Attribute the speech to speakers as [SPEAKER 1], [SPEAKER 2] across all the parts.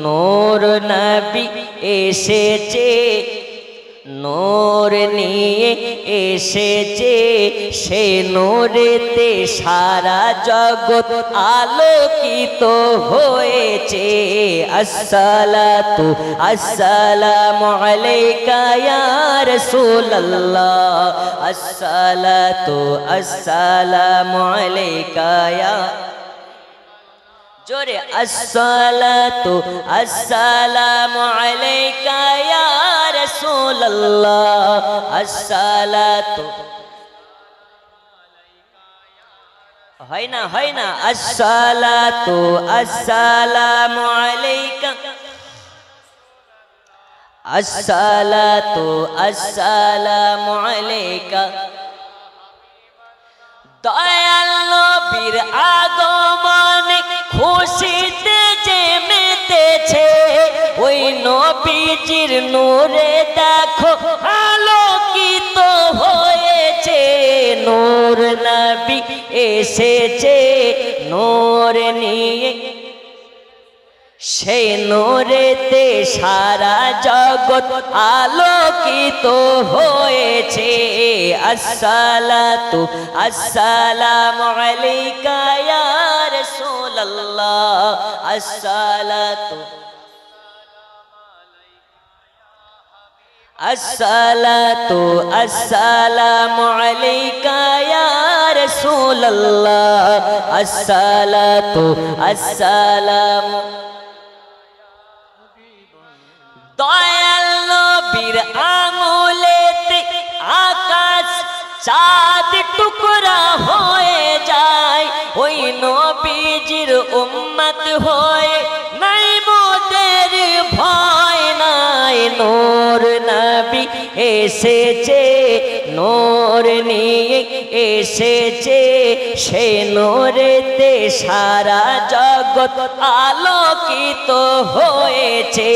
[SPEAKER 1] নূর নবী এসেছে, নূর নিয়ে এসেছে, সে নূরেতে সারা জগৎ আলোকিত হয়েছে। আসসালাতু আসসালামু আলাইকা ইয়া রাসূলুল্লাহ, আসসালাতু আসসালামু আলাইকা ইয়া জোরে, আসসালাতু আসসালামু আলাইকা ইয়া রাসূলুল্লাহ, আসসালাতু হয় না, আসসালাতু আসসালামু আলাইকা, আসসালাতু আসসালামু আলাইকা। দয়াল নবীর আগমনে খুশিতে যে মেতেছে, ওই নবীজির নূরে দেখো আলোকিত হয়েছে। নূর নবী এসেছে, নূর নিয়ে, সেই নূরেতে সারা জগৎ আলোকিত হয়েছে। আসসালাতু আসসালামু আলাইকা ইয়া রাসূলুল্লাহ, আসসালাতু আসসালাতু আসসালামু আলাইকা ইয়া রাসূলুল্লাহ, আসসালাতু আসসালামু। দয়াল নবীর আঙুলেতে আকাশ চাঁদ টুকরা হয়ে যায়, ওই নবীজির উম্মত হয়ে নাই মোদের ভয় নাই। নূর নবী এসেছে, নূর নিয়ে এসেছে, সে নূরেতে সারা জগৎ আলোকিত হয়েছে।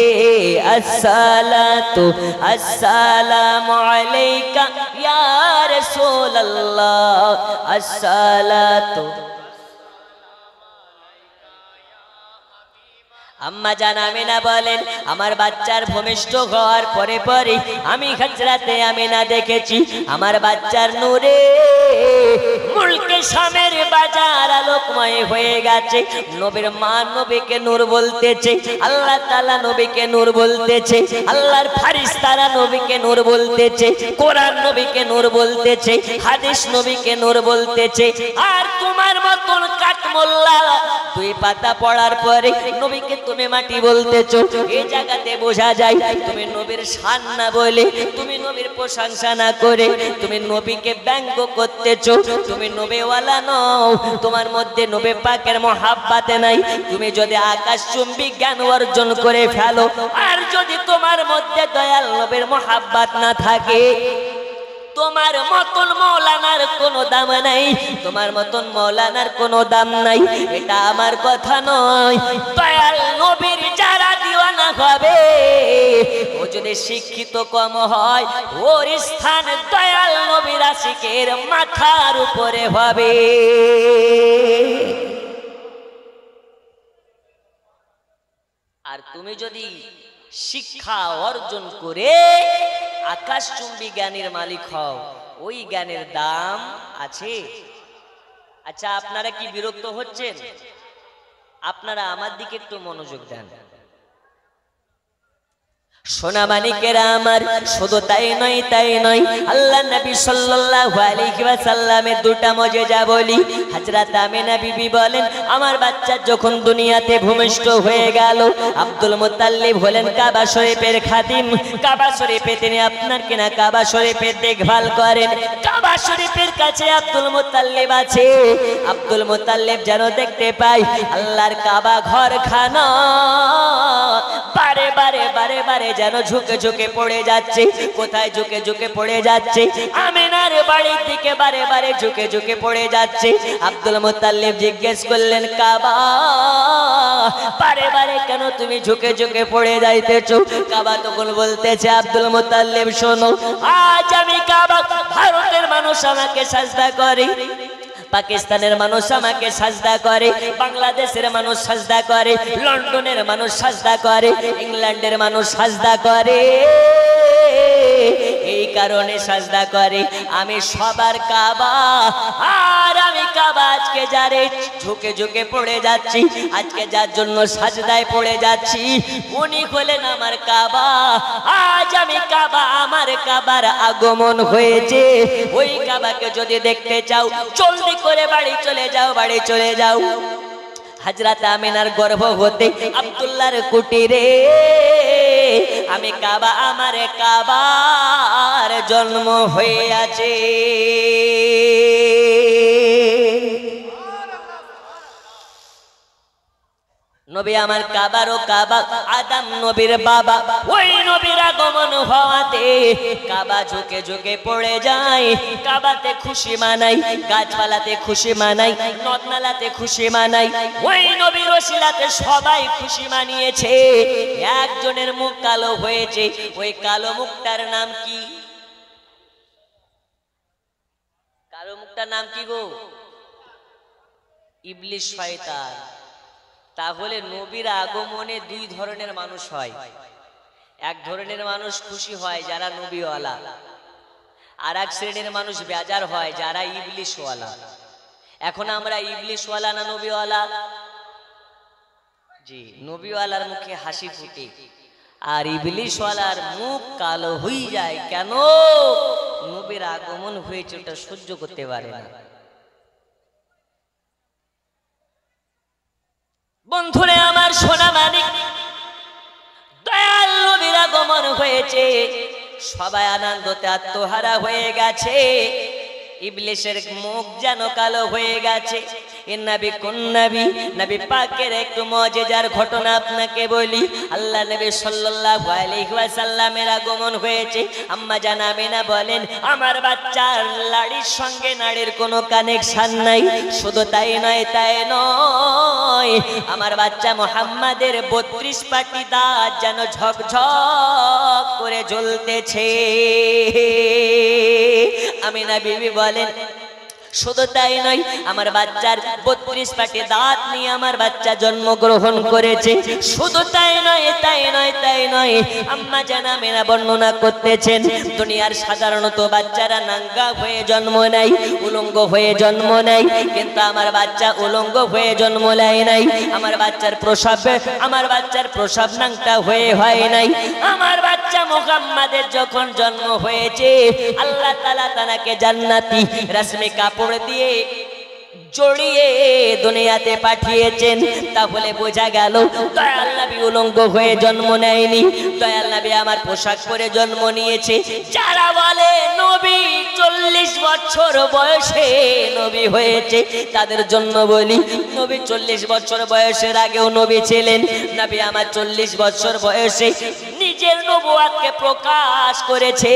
[SPEAKER 1] আসসালাতু আসসালামু আলাইকা ইয়া রাসূলুল্লাহ, আসসালাতু। আম্মা জান আমিনা বলেন, আমার বাচ্চার ভূমিষ্ঠ হওয়ার পরে পরে আমি হযরতে আমিনা দেখেছি আমার বাচ্চার নূরে মুলকে শামের বাজার আলোকময় হয়ে গেছে। নবীর মা নবীকে নূর বলতেছে, আল্লাহ তাআলা নবীকে নূর বলতেছে, আল্লাহর ফেরেশতারা নবীকে নূর বলতেছে, কোরআন নবীকে নূর বলতেছে, হাদিস নবীকে নূর বলতেছে। আর তোমার মতন কাঠমোল্লা দুই পাতা পড়ার পরে নবীকে তুমি মাটি বলতেছো। এই জায়গাতে বোঝা যায় তুমি নবীর শান না বলে, তুমি নবীর প্রশংসা না করে তুমি নবীকে ব্যঙ্গ করতেছো। তুমি নবীওয়ালা নও, তোমার মধ্যে নবী পাকের মহাব্বতে নাই। তুমি যদি আকাশচুম্বী জ্ঞান অর্জন করে ফেলো, আর যদি তোমার মধ্যে দয়াল নবীর মহাব্বত না থাকে, তোমার মতন মৌলানার কোনো দাম নাই, তোমার মতন মৌলানার কোনো দাম নাই। এটা আমার কথা নয়। দয়াল নবীর যারা দিওয়ানা হবে, ও যদি শিক্ষিত কম হয়, ওর স্থান দয়াল নবীর আশিকের মাথার উপরে হবে। আর তুমি যদি শিক্ষা অর্জন করে আকাশচুম্বী জ্ঞানের মালিক হও, ওই জ্ঞানের দাম আছে। আচ্ছা, আপনারা কি বিরক্ত হচ্ছেন? আপনারা আমার দিকে একটু মনোযোগ দেন। সোনা মানিকেরা আমার, শুধু তাই নয়, আল্লাহ নবী সাল্লাল্লাহু আলাইহি ওয়াসাল্লামের দুটা মুজিজা বলি। হযরত আমিনা বিবি বলেন, আমার বাচ্চা যখন দুনিয়াতে ভূমিষ্ঠ হয়ে গেল, আব্দুল মুত্তালিব হলেন কাবা শরীফের খাদিম। কাবা শরীফে তিনি আপনার কিনা কাবা শরীফের দেখভাল করেন। কাবা শরীফের কাছে আব্দুল মুত্তালিব আছে। আব্দুল মুত্তালিব যেন দেখতে পায় আল্লাহর কাবা ঘরখানা বারে বারে যেন ঝুঁকে ঝুঁকে পড়ে যাচ্ছে। কোথায় ঝুঁকে ঝুঁকে পড়ে যাচ্ছে? আমিনার বাড়ির দিকে বারে ঝুঁকে ঝুঁকে পড়ে যাচ্ছে। আব্দুল মুত্তালিব জিজ্ঞেস করলেন, কাবা বারে কেন তুমি ঝুঁকে ঝুঁকে পড়ে যাইতেছো? কাবা তখন বলতেছে, আব্দুল মুত্তালিব শোনো, আজ আমি কাবা, ভারতের মানুষ আমাকে সাজদা করে, পাকিস্তানের মানুষ আমাকে সাজদা করে, বাংলাদেশের মানুষ সাজদা করে, লন্ডনের মানুষ সাজদা করে, ইংল্যান্ডের মানুষ সাজদা করে। এই কারণে সাজদা করে আমি সবার কাবা, আর আমি কাবা আজকে যারে ঝুঁকে ঝুঁকে পড়ে যাচ্ছি, আজকে যার জন্য সাজদায় পড়ে যাচ্ছি, উনি হলেন আমার কাবা। আজ আমি কাবা, আমার কাবার আগমন হয়েছে। ওই কাবাকে যদি দেখতে চাও জলদি করে বাড়ি চলে যাও, বাড়ি চলে যাও। হযরত আমিনার গর্ভ হতে আব্দুল্লাহর কুটিরে আমি কাবা, আমার কাবার জন্ম হয়ে আছে। নবী আমার কাবারও কাবা, আদম নবীর বাবা, ওই নবীর আগমন হওয়াতে কাবা ঝুঁকে ঝুঁকে পড়ে যায়। কাবাতে খুশি মানাই, গাছপালাতে খুশি মানাই, নদনালাতে খুশি মানাই, ওই নবীর ওসিলাতে সবাই খুশি মানিয়েছে। একজনের মুখ কালো হয়েছে, ওই কালো মুখটার নাম কি? কালো মুখটার নাম কি গো? ইবলিস, শয়তান। তাহলে নবীর আগমনে দুই ধরনের মানুষ হয়। এক ধরনের মানুষ খুশি হয় যারা নবীওয়ালা, আর এক শ্রেণীর মানুষ বেজার হয় যারা ইবলিশওয়ালা। এখন আমরা ইবলিশওয়ালা না নবীওয়ালা? জি, নবীওয়ালার মুখে হাসি ফুটে, আর ইবলিশওয়ালার মুখ কালো হয়ে যায়। কেন? নবীর আগমন হয়েছে, ওটা সহ্য করতে পারে না। বন্ধুরে আমার, সোনা মানিক, দয়াল নবীর আগমন হয়েছে, সবাই আনন্দতে আত্মহারা হয়ে গেছে। ইবলিসের মুখ যেন কালো হয়ে গেছে। এ নবী কোন নবী? নবী পাকের একটু মুজিজার ঘটনা আপনাকে বলি। আল্লাহ নবী সাল্লাল্লাহু আলাইহি ওয়াসাল্লামের আগমন হয়েছে। আম্মা জান আমিনা বলেন, আমার বাচ্চার লাড়ির সঙ্গে নাড়ির কোনো কানেকশন নাই। শুধু তাই নয়, তাই নয়, আমার বাচ্চা মুহাম্মাদের 32 পাটি দাঁত যেন ঝকঝক করে জ্বলতেছে। আমিনা বিবি বলেন, শুধু তাই নয়, আমার বাচ্চার 32 পাটি দাঁত নিয়ে আমার বাচ্চা জন্মগ্রহণ করেছে। শুধু তাই নয়, তাই নয়, তাই নয়, আম্মা জান আমিনা বর্ণনা করতেছেন, দুনিয়ার সাধারণত বাচ্চারা নাঙ্গা হয়ে জন্ম নেয়, উলঙ্গ হয়ে জন্ম নেয়, কিন্তু আমার বাচ্চা উলঙ্গ হয়ে জন্ম নেয় নাই। আমার বাচ্চার প্রসব নাংটা হয়ে হয় নাই। আমার বাচ্চা মুহাম্মাদের যখন জন্ম হয়েছে, আল্লাহ তাআলা তাকে জান্নাতি রেশমি কাপড় দিয়ে জড়িয়ে দুনিয়াতে পাঠিয়েছেন। তাহলে বোঝা গেল দয়াল নবী উলঙ্গ হয়ে জন্ম নেয়নি, দয়াল নবী আমার পোশাক পরে জন্ম নিয়েছে। যারা বলে নবী 40 বছর বয়সে নবী হয়েছে, তাদের জন্য বলি, নবী 40 বছর বয়সের আগেও নবী ছিলেন। নবী আমার 40 বছর বয়সে নিজের নবুয়াতকে প্রকাশ করেছে।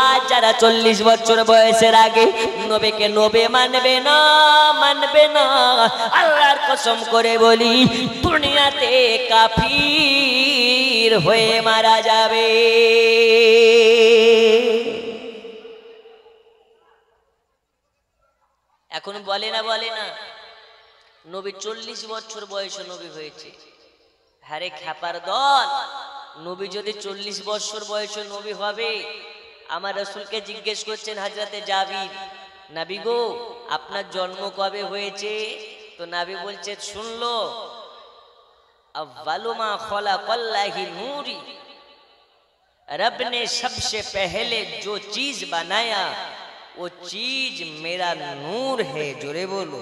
[SPEAKER 1] আজ যারা 40 বছর বয়সের আগে নবীকে নবী মানবে না, মানবে না, আল্লাহর কসম করে বলি, দুনিয়াতে কাফির হয়ে মারা যাবে। এখন বলে না নবী 40 বছর বয়সে নবী হয়েছে। হ্যারে খ্যাপার দল, নবী যদি 40 বছর বয়সে নবী হবে, আমার রাসূলকে জিজ্ঞেস করছেন হযরতে জাবির, নবী গো আপনার জন্ম কবে হয়েছে? তো নবী বলছে, শুনলো, अव्वलु मा खलक़ल्लाहि नूरी, रब ने सबसे पहले जो चीज बनाया वो चीज मेरा नूर है। जोरे बोलो,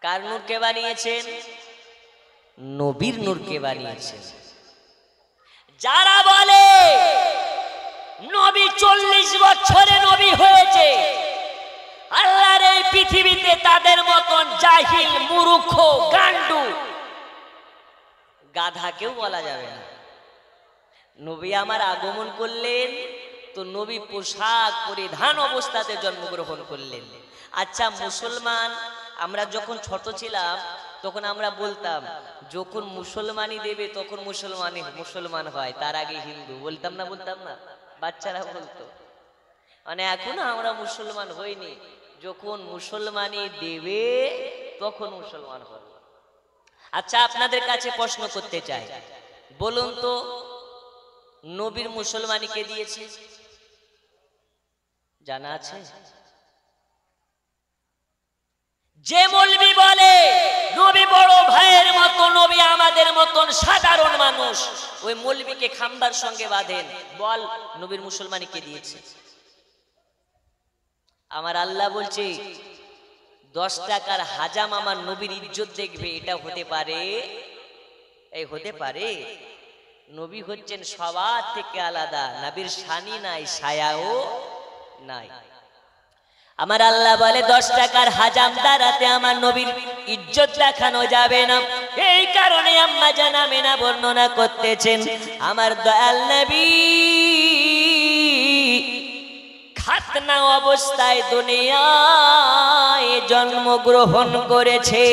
[SPEAKER 1] कार नूर के বানিয়েছেন? নবীর নূরকে বানিয়েছেন। যারা বলে নবী 40 বছরে নবী হয়েছে, আল্লাহর এই পৃথিবীতে তাদের মতন জাহিল, মূর্খ, গান্ডু, গাধা কেউ বলা যাবে না। নবী আমার আগমন করলেন তো নবী পোশাক পরিধান অবস্থাতে জন্মগ্রহণ করলেন। আচ্ছা মুসলমান, আমরা যখন ছোট ছিলাম তখন আমরা বলতাম যখন মুসলমানি দেবে তখন মুসলমান হয়, তার আগে হিন্দু। বলতাম না? বাচ্চারা বলতো। মানে এখনো আমরা মুসলমান হইনি, যখন মুসলমানি দেবে তখন মুসলমান হব। আচ্ছা, আপনাদের কাছে প্রশ্ন করতে চাই, বলুন তো নবীর মুসলমানি কে দিয়েছে? জানা আছে? যে মৌলবি বলে নবী বড় ভাইয়ের মতো, নবী আমাদের মতন সাধারণ মানুষ, ওই মৌলবিকে খাম্বার সঙ্গে বাঁধেন, বল নবীর মুসলমানি কে দিয়েছে? আমার আল্লাহ বলছে 10 টাকার হাজাম আমার নবীর ইজ্জত দেখবে, এটা হতে পারে? এই হতে পারে? নবী হচ্ছেন সবার থেকে আলাদা, নবীর শানি নাই, ছায়াও নাই। আমার আল্লাহ বলে 10 টাকার হাজাম দ্বারাতে আমার নবীর ইজ্জত দেখানো যাবে না। এই কারণে আম্মা জান আমেনা বর্ণনা করতেছেন, আমার দয়াল নবী খাতনা অবস্থায় দুনিয়ায় জন্মগ্রহণ করেছে।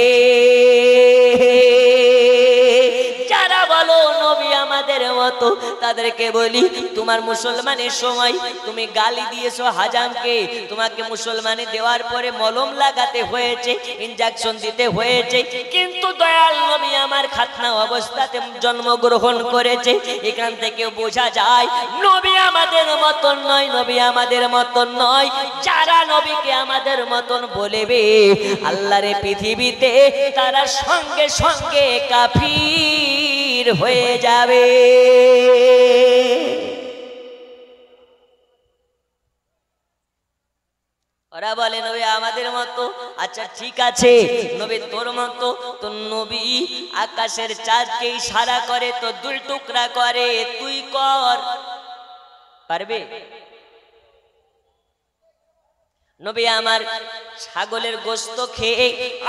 [SPEAKER 1] যারা বলো নবী আমাদের মতো, তাদেরকে বলি তোমার মুসলমানের সময় তুমি গালি দিয়েছো হাজামকে, তোমাকে মুসলমানি দেওয়ার পরে মলম লাগাতে হয়েছে, ইনজেকশন দিতে হয়েছে, কিন্তু দয়াল নবী আমার খাতনা অবস্থাতে জন্মগ্রহণ করেছে। এখান থেকে বোঝা যায় নবী আমাদের মতন নয়, নবী আমাদের মতন নয়। যারা নবীকে আমাদের মতন বলবে আল্লাহর পৃথিবীতে তারা সঙ্গে সঙ্গে কাফির হয়ে যাবে। ওরা বলে নবী আমাদের মতো, আচ্ছা ঠিক আছে নবী তোর মতো, তো নবী আকাশের চাঁদকে ইশারা করে তো 2 টুকরা করে, তুই কর, পারবে? নবী আমার ছাগলের গোশত খেয়ে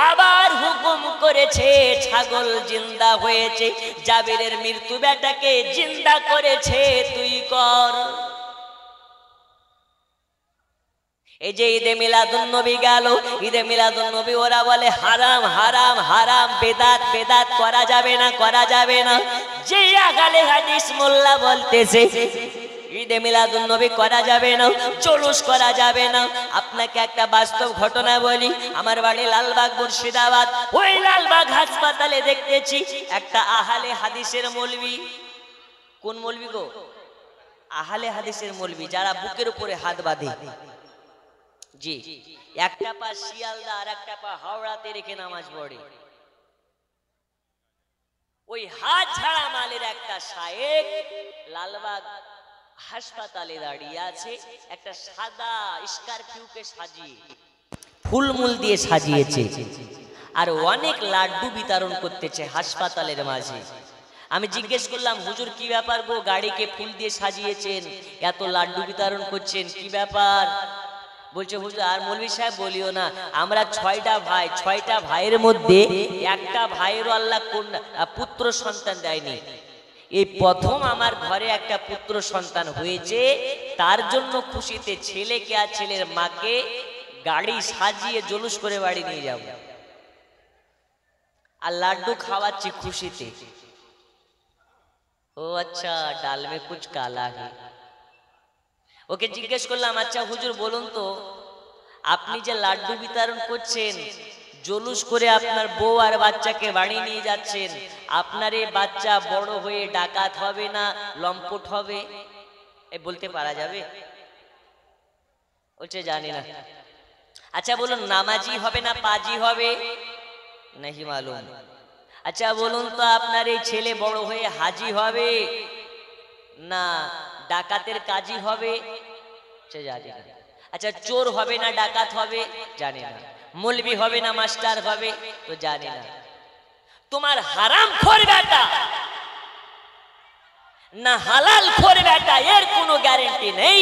[SPEAKER 1] আবার হুকুম করেছে, ছাগল জিন্দা হয়েছে, জাবিরের মৃত্যু বেটাকে জিন্দা করেছে, তুই কর। এই যে ঈদে মিলাদুন নবী গেল, ঈদে মিলাদুন নবী ওরা বলে হারাম হারাম হারাম, বেদাত বেদাত, করা যাবে না করা যাবে না। যে আগালে হাদিস মোল্লা বলতেছে ঈদে মিলাদুন নবী করা যাবে না, জুলুস করা যাবে না। আপনাকে একটা বাস্তব ঘটনা বলি, আমার বাড়ি লালবাগ মুর্শিদাবাদ, ওই লালবাগ হাসপাতালে দেখতেছি একটা আহলে হাদিসের মৌলবি। কোন মৌলবি গো? আহলে হাদিসের মৌলবি, যারা বুকের উপরে হাত বাঁধে। জি, একটা পা শিয়ালদা আর একটা পা হাওড়াতে রেখে নামাজ পড়ে। ওই হাত ঝাড়া মালের একটা শায়েখ লালবাগ হাসপাতালে দাঁড়িয়ে আছে, একটা সাদা স্করপিওকে সাজিয়ে ফুলমুল দিয়ে সাজিয়েছে, আর অনেক লাড্ডু বিতরণ করতেছে হাসপাতালের মাঝে। আমি জিজ্ঞেস করলাম, হুজুর কি ব্যাপার গো, গাড়িকে ফুল দিয়ে সাজিয়েছেন, এত লাড্ডু বিতরণ করছেন, কি ব্যাপার? বলছে হুজুর আর মৌলভী সাহেব বলিও না, আমরা 6টা ভাই, 6টা ভাইয়ের মধ্যে একটা ভাইয়েরও আল্লাহ পুত্র সন্তান দেয়নি। এই প্রথম আমার ঘরে একটা পুত্র সন্তান হয়েছে, তার জন্য খুশিতে ছেলেকে আর ছেলের মাকে গাড়ি সাজিয়ে জুলুস করে বাড়ি নিয়ে যাব, আর লাড্ডু খাওয়াচ্ছি খুশিতে। ও আচ্ছা, ডাল মে কুছ কালা হে। ওকে জিজ্ঞেস করলাম, আচ্ছা হুজুর বলুন তো, আপনি যে লাড্ডু বিতরণ করছেন, জুলুস করে আপনার বউ আর বাচ্চাকে বাড়ি নিয়ে যাচ্ছেন, আপনার এই বাচ্চা বড় হয়ে ডাকাত হবে না লম্পট হবে? এ বলতে পারা যাবে? বলছে জানি না। আচ্ছা বলুন, নামাজি হবে না পাজি হবে? নাহি মালুম। আচ্ছা বলুন তো, আপনার এই ছেলে বড় হয়ে হাজি হবে না ডাকাতের কাজী হবে? জানি না। আচ্ছা চোর হবে না ডাকাত হবে? জানি না। মৌলবি হবে না মাস্টার হবে? তো জানি না। তোমার হারাম খোর বেটা না হালাল খোর বেটা, এর কোনো গ্যারান্টি নেই।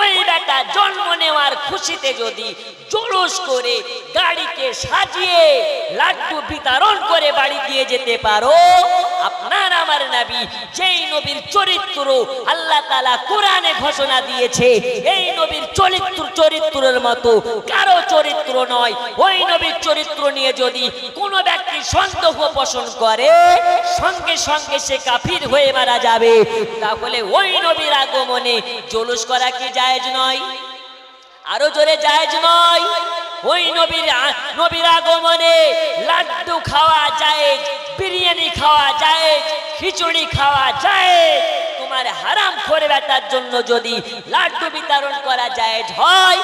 [SPEAKER 1] ওই বেটা জন্ম নেওয়ার খুশিতে যদি জুলুস করে গাড়িকে সাজিয়ে লাড্ডু বিতরণ করে বাড়ি দিয়ে যেতে পারো, আপনার আমার নবী যেই নবীর চরিত্র আল্লাহ তাআলা কোরআনে ঘোষণা দিয়েছে, এই নবীর চরিত্রের মতো কারো চরিত্র নয়। ওই নবীর চরিত্র নিয়ে যদি কোনো ব্যক্তি সন্দেহ পোষণ করে, সঙ্গে সঙ্গে সে কাফির হয়ে মারা যাবে। তাহলে ওই নবীর আগমনে জুলুস করা কি জায়েজ নয়? আরো জোরে জায়েজ নয়? ওই নবীর আগমনে লাড্ডু খাওয়া জায়েজ, বিরিয়ানি খাওয়া জায়েজ, খিচুড়ি খাওয়া জায়েজ। তোমার হারাম করে বেটার জন্য যদি লাড্ডু বিতরণ করা জায়েজ হয়,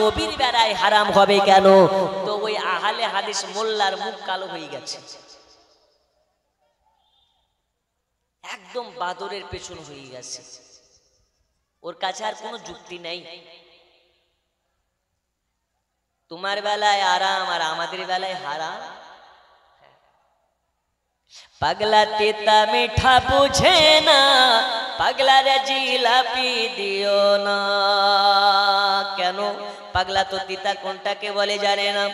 [SPEAKER 1] নবীর বেলায় হারাম হবে কেন? তো ওই আহলে হাদিস মোল্লার মুখ কালো হয়ে গেছে, একদম বাদরের পেছন হয়ে গেছে, ওর কাছে আর কোনো যুক্তি নেই। তোমার বেলায় আরাম আর আমাদের বেলায় হারাম। পাগলা তেতা মিঠা বুঝে না, পাগলা রে জিলাপি দিও না। কেন? পাগলা তো তিতা কোনটাকে বলে জানে না,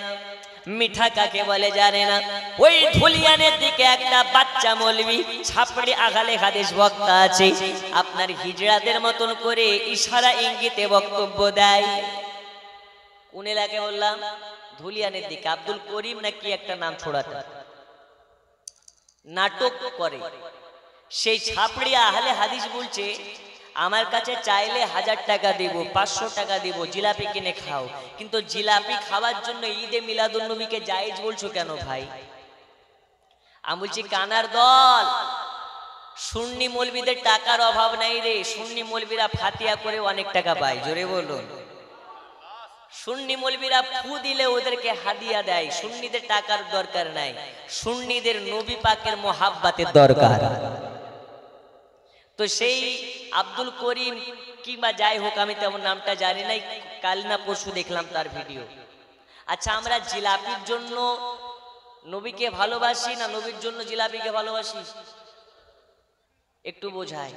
[SPEAKER 1] মিঠা কাকে বলে জানে না। ওই ধুলিয়ানের দিকে একটা বাচ্চা মৌলবি ছাপড়ি আগালে হাদিস বক্তা আছে, আপনার হিজড়াদের মতন করে ইশারা ইঙ্গিতে বক্তব্য দেয়। কোন এলাকে বললাম? ধুলিয়ানের দিকে। আব্দুল করিম নাকি একটা নাম ছোড়াটা নাটক করে। সেই ছাপড়ি আহলে হাদিস বলছে, আমার কাছে চাইলে 1000 টাকা দিব, 500 টাকা দিব, জিলাপি কিনে খাও। কিন্তু জিলাপি খাওয়ার জন্য ঈদে মিলাদুন নবীকে জায়েজ বলছো কেন ভাই? আমি বলছি কানার দল, সুন্নি মৌলবীদের টাকার অভাব নাই রে। সুন্নি মৌলবীরা ফাতিয়া করে অনেক টাকা পায়, জোরে বলুন। সুন্নি মৌলবীরা ফু দিলে ওদেরকে হাদিয়া দেয়। সুন্নিদের টাকার দরকার নাই, সুন্নিদের নবী পাকের মোহাব্বতের দরকার। তো সেই আব্দুল করিম কিংবা যাই হোক, আমি তেমন নামটা জানি নাই, কাল না পরশু দেখলাম তার ভিডিও। আচ্ছা, আমরা জিলাপির জন্য নবীকে ভালোবাসি না নবীর জন্য জিলাপিকে ভালোবাসি? একটু বোঝাই।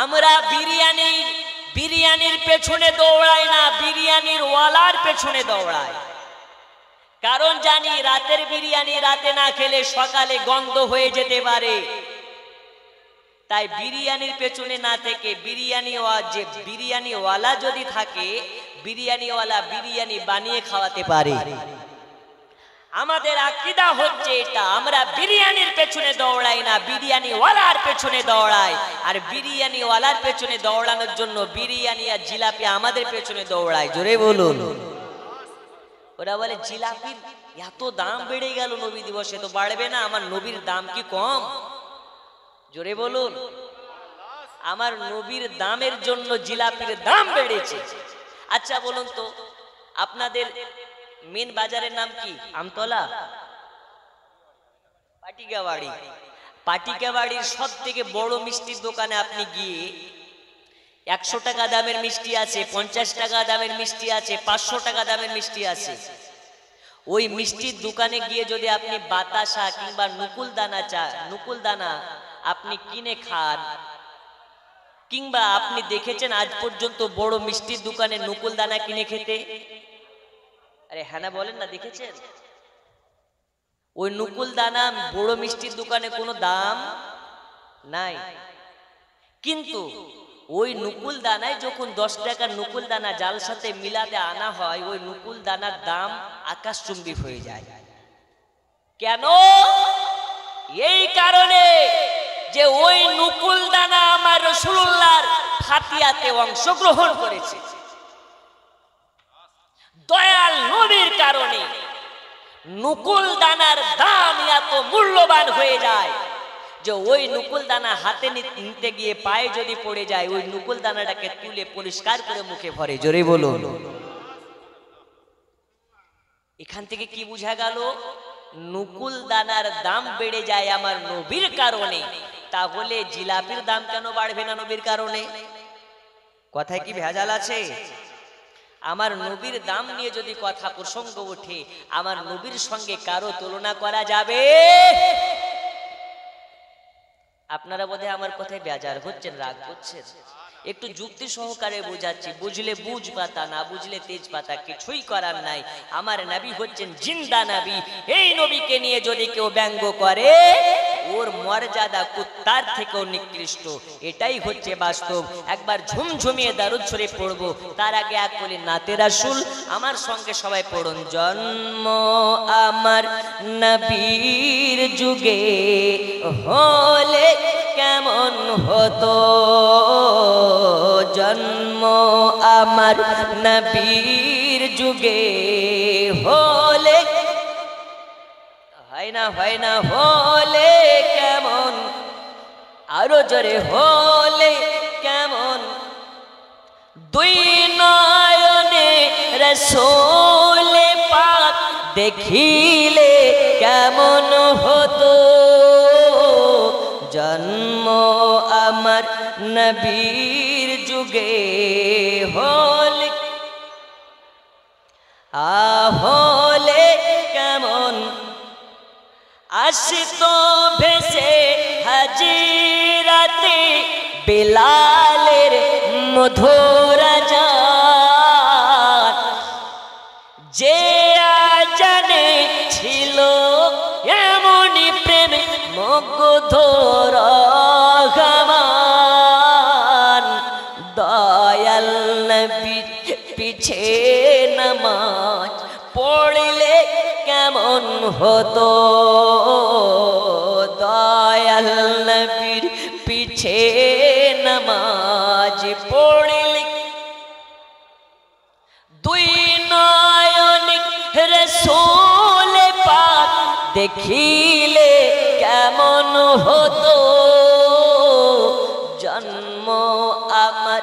[SPEAKER 1] আমরা বিরিয়ানির পেছনে দৌড়াই না, বিরিয়ানির ওয়ালার পেছনে দৌড়াই। কারণ জানি রাতের বিরিয়ানি রাতে না খেলে সকালে গন্ধ হয়ে যেতে পারে। তাই বিরিয়ানির পেছনে না থেকে বিরিয়ানিওয়ালা যদি থাকে, বিরিয়ানিওয়ালা বিরিয়ানি বানিয়ে খাওয়াতে পারে। আমাদের আকীদা হচ্ছে এটা, আমরা বিরিয়ানির পেছনে দৌড়াই না, বিরিয়ানিওয়ালার পেছনে দৌড়াই। আর বিরিয়ানিওয়ালার পেছনে দৌড়ানোর জন্য বিরিয়ানি আর জিলাপি আমাদের পেছনে দৌড়ায়, জোরে বলুন। ওরা বলে জিলাপির এত দাম বেড়ে গেল নবী দিবসে, তো বাড়বে না? আমার নবীর দাম কি কম? জোরে বলুন। আমার নবীর দামের জন্য জিলাপির দাম বেড়েছে। আচ্ছা বলুন তো, আপনাদের মেন বাজারের নাম কি? আমতলা, পাটিকাবাড়ি। পাটিকাবাড়ির সব থেকে বড় মিষ্টির দোকানে আপনি গিয়ে 100 টাকা দামের মিষ্টি আছে, 50 টাকা দামের মিষ্টি আছে, 500 টাকা দামের মিষ্টি আছে। ওই মিষ্টির দোকানে গিয়ে যদি আপনি বাতাসা কিংবা নুকুল দানা আপনি কিনে খান, কিংবা আপনি দেখেছেন আজ পর্যন্ত বড় মিষ্টির দোকানে নুকুল দানা কিনে খেতে? আরে হ্যাঁ না বলেন না, দেখেছেন? ওই নুকুল দানা বড় মিষ্টির দোকানে কোনো দাম নাই। কিন্তু ওই নুকুল দানায় যখন 10 টাকার নুকুল দানা জাল সাথে মিলাতে আনা হয়, ওই নুকুল দানার দাম আকাশচুম্বী হয়ে যায়। কেন? এই কারণে যে ওই নুকুল দানা আমার রাসূলুল্লাহর ফাতিয়াতে অংশগ্রহণ করেছে। দয়াল নবীর কারণে নুকুল দানার দাম এত মূল্যবান হয়ে যায় যে ওই নুকুল দানা হাতে নিতে গিয়ে পায়ে যদি পড়ে যায়, ওই নুকুল দানাটাকে তুলে পরিষ্কার করে মুখে ভরে, জোরে বলুন। এখান থেকে কি বোঝা গেল? নুকুল দানার দাম বেড়ে যায় আমার নবীর কারণে। তাহলে জিলাপির দাম কেন বাড়বে না নবীর কারণে? কথায় কি ভেজাল আছে? আমার নবীর দাম নিয়ে যদি কথা প্রসঙ্গ ওঠে, আমার নবীর সঙ্গে কারো তুলনা করা যাবে? আপনারা বোধহয় আমার কথায় বেজার হচ্ছেন, রাগ করছেন। একটু যুক্তি সহকারে বোঝাচ্ছি, বুঝলে বুঝ পাতা, না বুঝলে তেজ পাতা, কিছুই করার নাই। আমার নবী হচ্ছেন জিন্দা নবী। এই নবীকে নিয়ে যদি কেউ ব্যঙ্গ করে, ওর মর্যাদা কুত্তার থেকেও নিকৃষ্ট। এটাই হচ্ছে বাস্তব। একবার ঝুমঝুমিয়ে দারুদ শরীফ পড়বো, তার আগে এক বলি নাতে রাসূল আমার সঙ্গে সবাই পড়ুন। জন্ম আমার নবীর যুগে হলে কেমন হতো, জন্ম আমার নবীর যুগে হলে হয় না হলে কেমন, আরো জোরে হলে কেমন, দুই নয়নে রাসূল পাক দেখিলে কেমন হতো, জন্ম আমার নবীর যুগে হলে হলে কেমন, আসতো ভেসে হাজিরাতে বিলালের মধুর আযান, যে আজানে ছিল এমনই প্রেম মুগ্ধ রহমান, দয়াল নবীর পিছে নামাজ পড়লে কেমন হতো, দয়াল নবীর পিছে নামাজ পড়লে দুই নয়ন রাসূল পাক দেখিলে কেমন হতো, জন্ম আমার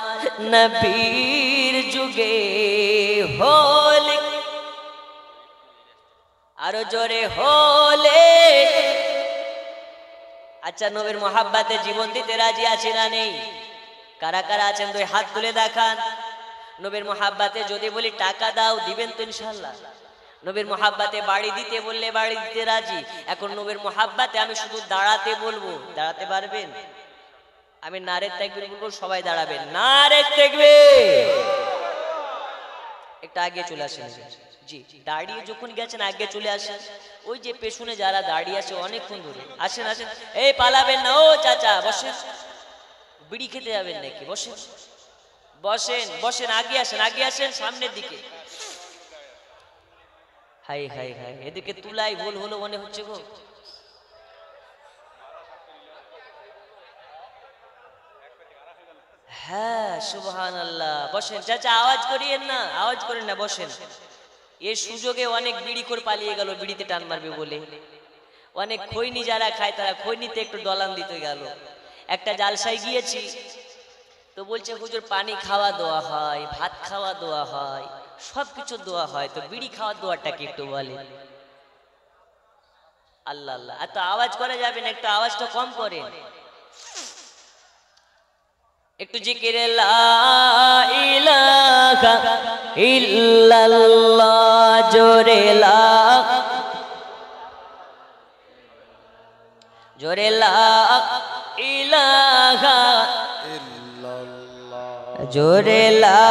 [SPEAKER 1] নবীর যুগে হলে আরো জোরে হলে। আচ্ছা, নবীর মোহাব্বতে জীবন দিতে রাজি আছে না নেই? কারা কারা আছেন দুই হাত তুলে দেখান। নবীর মোহাব্বতে যদি বলি টাকা দাও, দিবেন তো ইনশাআল্লাহ? নবীর মোহাব্বতে বাড়ি দিতে বললে বাড়ি দিতে রাজি। এখন নবীর মোহাব্বতে আমি শুধু দাঁড়াতে বলবো, দাঁড়াতে পারবেন? আমি নারে তাকবীর বলবো, সবাই দাঁড়াবেন। নারে তাকবীর। একটু আগে চলে আসেন। জি, দাঁড়িয়ে যখন গেছেন আগে চলে আসেন। ওই যে পেছনে যারা দাঁড়িয়ে আছে অনেকক্ষণ ধরে, আসেন আসেন। এই পালাবেন না, ও চাচা বসেন। বিড়ি খেতে যাবেন নাকি? বসেন বসেন বসেন, আগে আসেন আগে আসেন, সামনের দিকে। হাই হাই হাই, এদিকে তুলাই ভুল হলো মনে হচ্ছে গো। হ্যাঁ, সুবহানাল্লাহ। বসেন চাচা, আওয়াজ করিয়েন না, আওয়াজ করেন না, বসেন। এই সুযোগে অনেক বিড়ি করে পালিয়ে গেল, বিড়িতে টান মারবে বলে। অনেক খৈনি যারা খায় তারা খৈনিতে একটু ডলান দিতে গেল। একটা জালসায় গিয়েছি, তো বলছে হুজুর পানি খাওয়া দোয়া হয়, ভাত খাওয়া দোয়া হয়, সবকিছু দোয়া হয়, তো বিড়ি খাওয়ার দোয়াটা কি একটু বলে? আল্লাহ আল্লাহ, এত আওয়াজ করা যাবে না, একটু আওয়াজটা কম করেন। একটু জিকিরে লা ইলাহা ইল্লাল্লাহ জোরে লা, জোরে লা ইলাহা ইল্লাল্লাহ, জোরে লা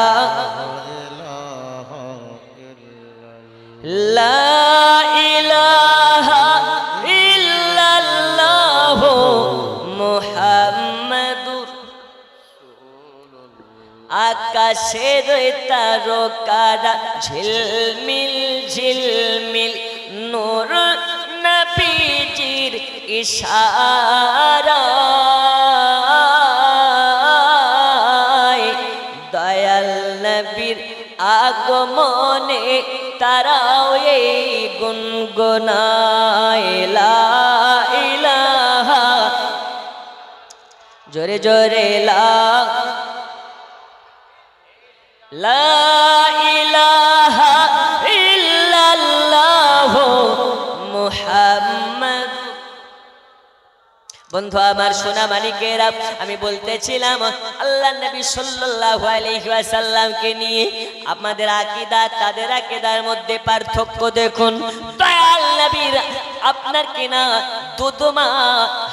[SPEAKER 1] ইলাহা ইল্লাল্লাহ মুহাম্মাদুর। আকাশের তারকারা ঝিলমিল ঝিলমিল নূর নবীজির ইশারায়, দয়াল নবীর আগমনে তারাও এই গুনগুনায় লা ইলাহা, জোরে জোরে লা ইলাহা ইল্লাল্লাহ মুহাম্মদ। বন্ধু আমার, সোনা মানিকেরা, আমি বলতেছিলাম আল্লাহ নবী সাল্লাল্লাহু আলাইহি ওয়াসাল্লামকে নিয়ে আমাদের আকীদা তাদের আকীদার মধ্যে পার্থক্য দেখুন। দয়াল নবীর আপনার কিনা দুধমা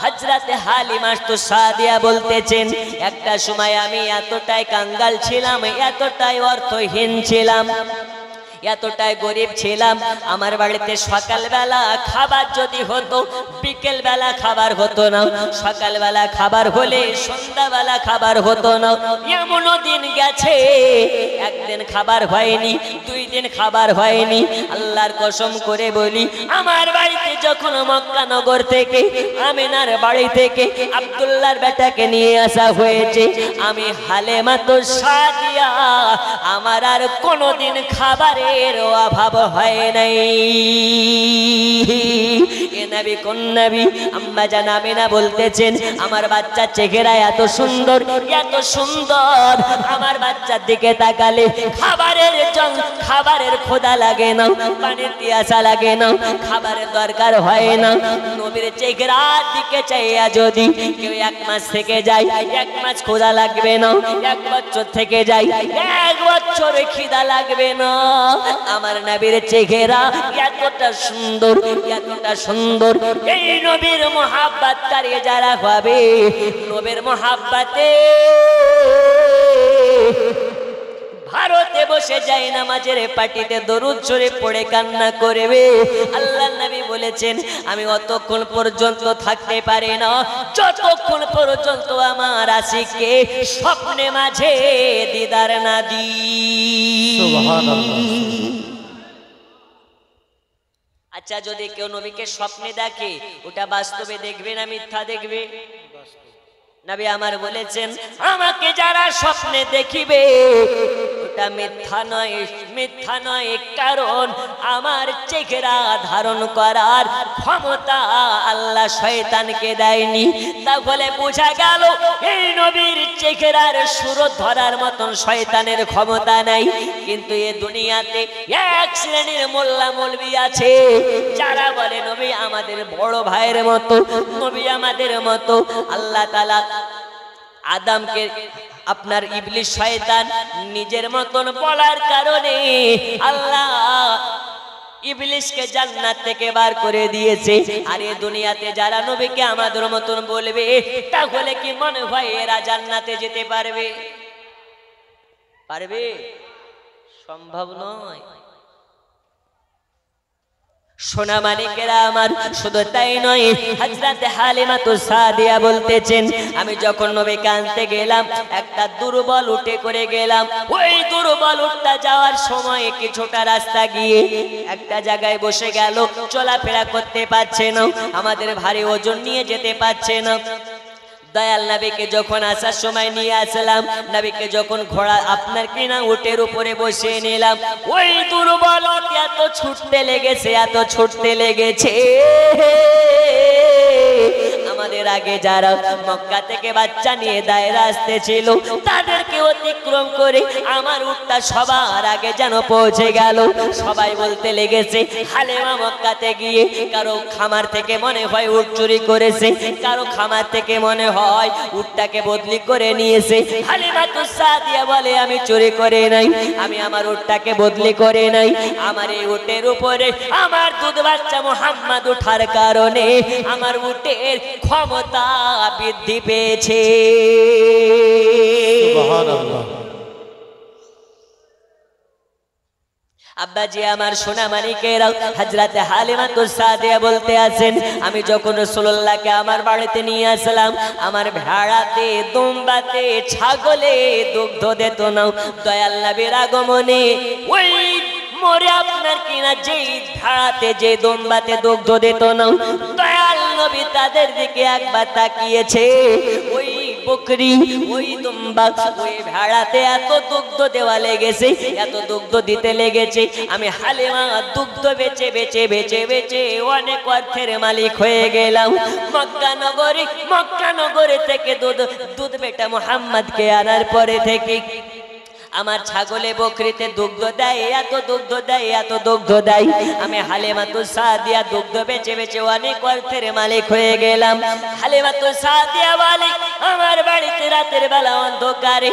[SPEAKER 1] হযরতে হালিমা তো সাদিয়া বলতেছেন, একটা সময় আমি এতটাই কাঙ্গাল ছিলাম, এতটাই অর্থহীন ছিলাম, এতটাই গরিব ছিলাম, আমার বাড়িতে সকালবেলা খাবার যদি হতো বিকেল বেলা খাবার হতো না, সকালবেলা খাবার হলে সন্ধ্যাবেলা খাবার হতো না। এমনও দিন গেছে একদিন খাবার হয়নি, 2 দিন খাবার হয়নি। আল্লাহর কসম করে বলি, আমার বাড়িতে যখন মক্কা নগর থেকে আমিনার বাড়ি থেকে আব্দুল্লাহর বেটাকে নিয়ে আসা হয়েছে, আমি হালেমা তো সাদিয়া, আমার আর কোনোদিন খাবারের অভাব হয় নাই। এ নবী কোন নবী? আম্মা জান আমিনা বলতেছেন, আমার বাচ্চার চেহারা এত সুন্দর, এত সুন্দর, আমার বাচ্চার দিকে তাকালে খাবারের খোদা লাগে না, পানির পিয়াসা লাগে না, খাবারের দরকার হয় না। নবীর চেহারার দিকে চাইয়া যদি কেউ 1 মাস থেকে যায়, 1 মাস খোদা লাগবে না, 1 বছর থেকে যায়, 1 বছর খিদা লাগবে না। আমার নবীর চেহারা এতটা সুন্দর, এতটা সুন্দর। এই নবীর মোহাব্বত কারিয়ে যারা হবে, নবীর মোহাব্বতে ভারতে বসে যায় নামাজের পাটিতে দরুদ শরীফ পড়ে কান্না করবে। আল্লাহর নবী বলেছেন, আমি অতক্ষণ পর্যন্ত থাকতে পারি না যতক্ষণ পর্যন্ত আমার আশিককে স্বপ্নে মাঝে দিদার না দিই। সুবহানাল্লাহ। আচ্ছা, যদি কেউ নবীকে স্বপ্নে দেখে, ওটা বাস্তবে দেখবে না মিথ্যা দেখবে? নবী আমার বলেছেন, আমাকে যারা স্বপ্নে দেখিবে ওটা মিথ্যা নয়, মিথ্যা নয়, কারণ আমার চেহারা ধারণ করার ক্ষমতা আল্লাহ শয়তানকে দেয়নি। তাহলে বোঝা গেল এই নবীর চেহারার সুরত ধরার মতন শয়তানের ক্ষমতা নাই। কিন্তু এ দুনিয়াতে 1 শ্রেণীর মোল্লা মৌলবি আছে যারা বলে নবী আমাদের বড় ভাইয়ের মতো, নবী আমাদের মতো। আল্লাহ তাআলা আদমকে, আপনার ইবলিস শয়তান নিজের মতন বলার কারণে আল্লাহ ইবলিসকে জান্নাত থেকে বার করে দিয়েছে। আর এই দুনিয়াতে যারা নবীকে আমাদের মতন বলবে, তাহলে কি মনে হয় এরা জান্নাতে যেতে পারবে? পারবে? সম্ভব নয়। সোনা মানিকেরা আমার, শুধু তাই নয়, হযরত হালিমা সাদিয়া বলতেছেন, আমি যখন নবীকে আনতে গেলাম একটা দুর্বল উটে করে গেলাম। ওই দুর্বল উটটা যাওয়ার সময় কিছুটা রাস্তা গিয়ে একটা জায়গায় বসে গেল, চলাফেরা করতে পারছে না, আমাদের ভারী ওজন নিয়ে যেতে পারছে না। দয়াল নবীকে যখন আসার সময় নিয়ে আসলাম, নবীকে যখন ঘোড়া আপনার কিনা উটের উপরে বসিয়ে নিলাম, ওই দুর্বল উট এত ছুটতে লেগেছে, এত ছুটতে লেগেছে, আমাদের আগে যারা মক্কা থেকে বাচ্চা নিয়ে দায়রা আসতেছিল তাদেরকে অতিক্রম করে আমার উটটা সবার আগে যেন পৌঁছে গেল। সবাই বলতে লেগেছে, হালিমা মক্কাতে গিয়ে কারো খামার থেকে মনে হয় উট চুরি করেছে, কারো খামার থেকে মনে হয় উটটাকে বদলি করে নিয়েছে। হালিমা সাদিয়া বলে, আমি চুরি করে নাই, আমি আমার উটটাকে বদলি করে নাই, আমার এই উটের উপরে আমার দুধ বাচ্চা মুহাম্মদ উঠার কারণে আমার উটের ক্ষমতা বৃদ্ধি পেয়েছে। সুবহানাল্লাহ। আব্বাজি আমার, সোনা মানিকেরা, হযরত হালিমা সাদিয়া বলতে আছেন, আমি যখন রাসূলুল্লাহকে আমার বাড়িতে নিয়ে আসলাম, আমার ভেড়াতে, দুম্বাতে, ছাগলে দুগ্ধ দিত না। দয়াল নবীর আগমনে ওই মরে আপনার কিনা যেই ভেড়াতে, যে দুম্বাতে দুগ্ধ দিত না, দয়াল নবী তাদের দিকে একবার তাকিয়েছে। ওই বকরি, ওই দুম্বা, ওই ভেড়াতে এত দুগ্ধ দেওয়া লেগেছে, এত দুগ্ধ দিতে লেগেছে, আমি হালিমা দুগ্ধ বেচে বেচে বেচে বেচে অনেক অর্থের মালিক হয়ে গেলাম। মক্কা নগরে থেকে দুধ বেটা মুহাম্মদকে আনার পরে থেকে আমার ছাগলে বকরিতে দুগ্ধ দেয়, এত দুগ্ধ দেয়, এত দুগ্ধ দেয়, আমি হালিমা সাদিয়া দুগ্ধ বেচে বেচে অনেক অর্থের মালিক হয়ে গেলাম। হালিমা সাদিয়া বলে, আমার বাড়িতে রাতের বেলা অন্ধকারে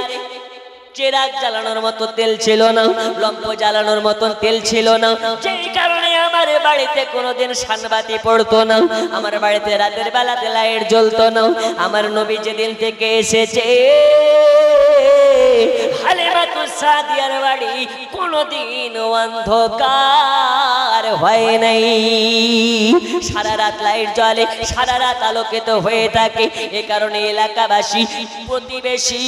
[SPEAKER 1] চিরাগ জ্বালানোর মতো তেল ছিল না, লম্প জ্বালানোর মতন তেল ছিল না, যেই কারণে আমার বাড়িতে কোনোদিন সানবাতি পড়তো না, আমার বাড়িতে রাতের বেলাতে লাইট জ্বলতো না। আমার নবী যেদিন থেকে এসেছে, হালিমা সাদিয়ার বাড়ি কোনোদিন অন্ধকার হয় নাই। সারা রাত লাইট জ্বলে, সারা রাত আলোকিত হয়ে থাকে। এ কারণে এলাকাবাসী, প্রতিবেশী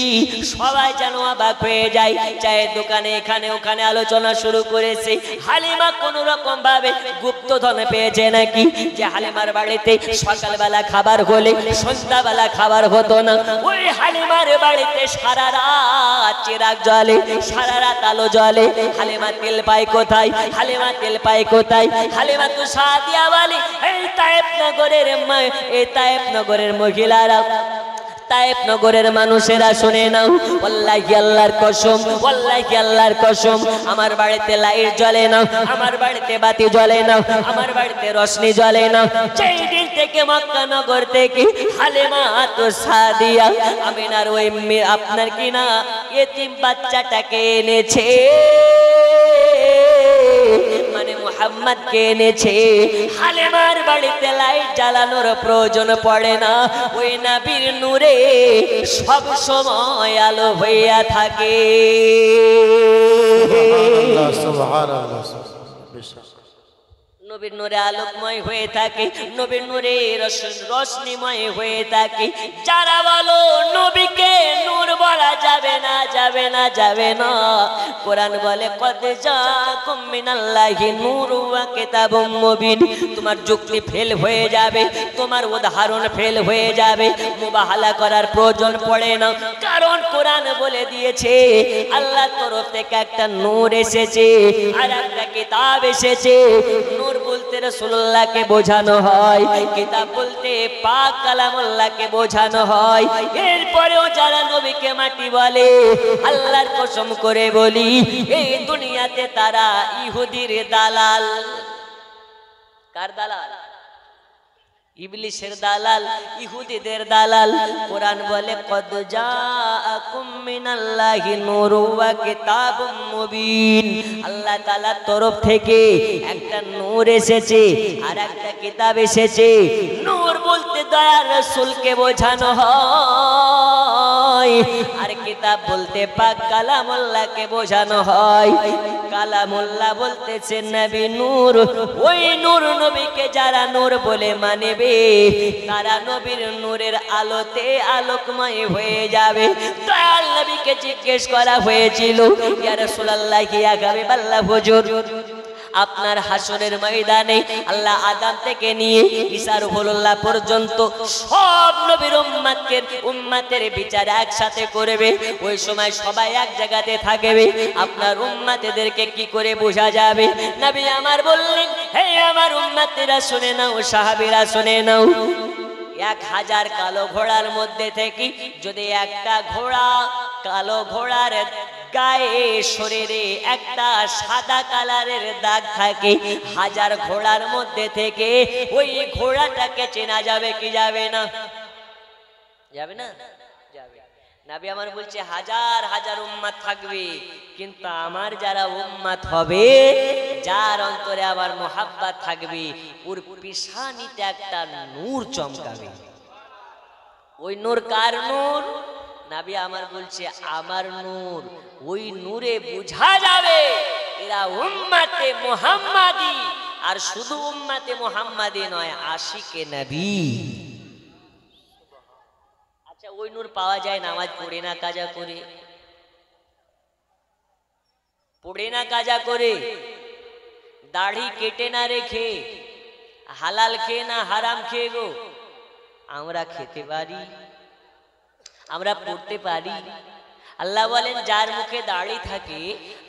[SPEAKER 1] সবাই যেন অবাক হয়ে যায়। চায়ের দোকানে এখানে ওখানে আলোচনা শুরু করেছে, হালিমা কোনো রকম ভাবে গুপ্তধন পেয়েছে নাকি, যে হালিমার বাড়িতে সকালবেলা খাবার হলে সন্ধ্যাবেলা খাবার হতো না। ওই হালিমার বাড়িতে সারা রাত চিরাগ জ্বলে, সারা রাত আলো জ্বলে। হালিমা তেল পায় কোথায়? হালিমা তেল পায় কোথায়? হালিমা তো সাদিয়া বলে এই তায়েব নগরের মহিলারা, তায়েব নগরের মানুষেরা শুনে নাও, ওয়াল্লাহি আল্লাহর কসম, ওয়াল্লাহি আল্লাহর কসম, আমার বাড়িতে লাইট জ্বলে না, আমার বাড়িতে বাতি জ্বলে না, আমার বাড়িতে রশনি জ্বলে না। সেই দিন থেকে মক্কা নগর থেকে হালিমা তো সাদিয়া আমিনার ওই আপনার কি না এতিম বাচ্চাটাকে এনেছে, মানে মুহাম্মদ কে এনেছে। হালিমার বাড়িতে লাইট জ্বালানোর প্রয়োজন পড়ে না, ওই নবীর নূরে সব সময় আলো হইয়া থাকে। নবীর নূরে আলোকময় হয়ে থাকে, নবীর নূরে রশ্মিময় হয়ে থাকে। যারা বলো নবীকে নূর বলা যাবে না, যাবে না, যাবে না, কোরআন বলে কদ জাকুম মিনাল্লাহি নূরুন ওয়া কিতাবুম মুবিন। তোমার যুক্তি ফেল হয়ে যাবে, তোমার উদাহরণ ফেল হয়ে যাবে, মুবাহালা করার প্রয়োজন পড়ে না। কারণ কোরআন বলে দিয়েছে আল্লাহর তরফ থেকে একটা নূর এসেছে আর একটা কিতাব এসেছে। নূর বলতে রাসূলুল্লাহকে বোঝানো হয়, কিতাব বলতে পাক কালামুল্লাহকে বোঝানো হয়। এরপরেও যারা নবীকে মাটি বলে, আল্লাহর কসম করে বলি এই দুনিয়াতে তারা ইহুদির দালাল। কার দালাল? ইবলিসের দালাল, ইহুদিদের দালাল। কোরআন বলে কদ জাআকুম মিনাল্লাহি নূরুন ওয়া কিতাবুম মুবিন। আল্লাহ তাআলার তরফ থেকে একটা নূর এসেছে আর একটা কিতাব এসেছে। নূর বলতে দয়ার রাসূলকে বোঝানো হয়, আর কিতাব বলতে পাক কালামুল্লাহকে বোঝানো হয়। কালামুল্লাহ বলতেছে নবী নূর, ওই নূর নবীকে যারা নূর বলে মানবে তারা নবীর নূরের আলোতে আলোকময় হয়ে যাবে। দয়াল নবীকে জিজ্ঞেস করা হয়েছিল ইয়া রাসূলুল্লাহ ইয়া হাবিবাল্লাহ হুজুর, আপনার হাসরের ময়দানে আল্লাহ আদম থেকে নিয়ে ঈসা রুহুল্লাহ পর্যন্ত সব নবীর উম্মতের বিচার একসাথে করবে। ওই সময় সবাই এক জায়গাতে থাকবে, আপনার উম্মতদেরকে কি করে বোঝা যাবে? নবী আমার বললেন, হে আমার উম্মতেরা শুনে নাও, সাহাবীরা শুনে নাও, 1000 কালো ঘোড়ার মধ্যে থেকে যদি একটা ঘোড়া, কালো ঘোড়ার গায়ে শরীরে একটা সাদা কালারের দাগ থাকে, 1000 ঘোড়ার মধ্যে থেকে ওই ঘোড়াটাকে চেনা যাবে কি যাবে না? যাবে না? যাবে। নবী আমার বলছে হাজার হাজার উম্মত থাকবে, কিন্তু আমার যারা উম্মত হবে, যার অন্তরে আমার মোহাব্বত থাকবে, ওর পেশানিতে একটা নূর চমকাবে। ওই নূর কার নূর? নবী আমার বলছে আমার নূর। ওই নূরে বোঝা যাবে এরা উম্মতে মুহাম্মাদি, আর শুধু উম্মতে মুহাম্মাদি নয়, আশিকে নবী। আচ্ছা, ওই নূর পাওয়া যায় নামাজ পড়ে না কাজা করে? পড়ে না কাজা করে, দাড়ি কেটে না রেখে, হালাল খেয়ে না হারাম খেয়ে গো আমরা খেতে পারি, আমরা পড়তে পারি। আল্লাহ বলেন যার মুখে দাড়ি থাকে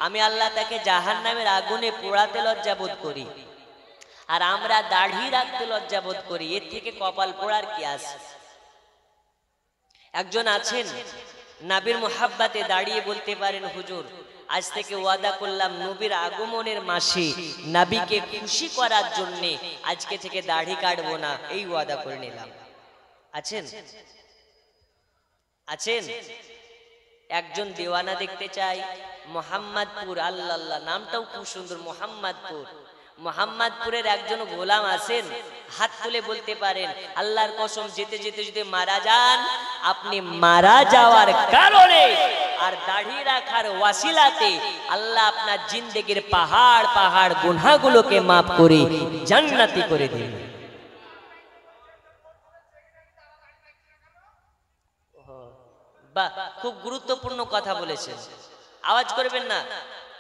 [SPEAKER 1] আমি আল্লাহ তাকে জাহান্নামের আগুনে পোড়াতে লজ্জা বোধ করি, আর আমরা দাড়ি রাখতে লজ্জা বোধ করি। এর থেকে কপাল পোড়ার কি আছে? একজন আছেন নবীর মুহাব্বতে দাঁড়িয়ে বলতে পারেন, হুজুর আজ থেকে ওয়াদা করলাম নবীর আগমনের মাসে নবীকে খুশি করার জন্য আজকে থেকে দাড়ি কাটবো না, এই ওয়াদা করে নিলাম। আছেন? আছেন? একজন দেওয়ানা দেখতে চাই মোহাম্মদপুর, আল্লাহ নামটাও খুব সুন্দর, মোহাম্মদপুর। মোহাম্মদপুরের একজন গোলাম আছেন, হাত তুলে বলতে পারেন আল্লাহর কসম যেতে যেতে যদি মারা যান, আপনি মারা যাওয়ার কারণে আর দাড়ি রাখার ওয়াসিলাতে আল্লাহ আপনার জিন্দেগির পাহাড় পাহাড় গুনাহগুলোকে মাফ করে জান্নাতি করে দিন। বাহ, খুব গুরুত্বপূর্ণ কথা বলেছেন, আওয়াজ করবেন না।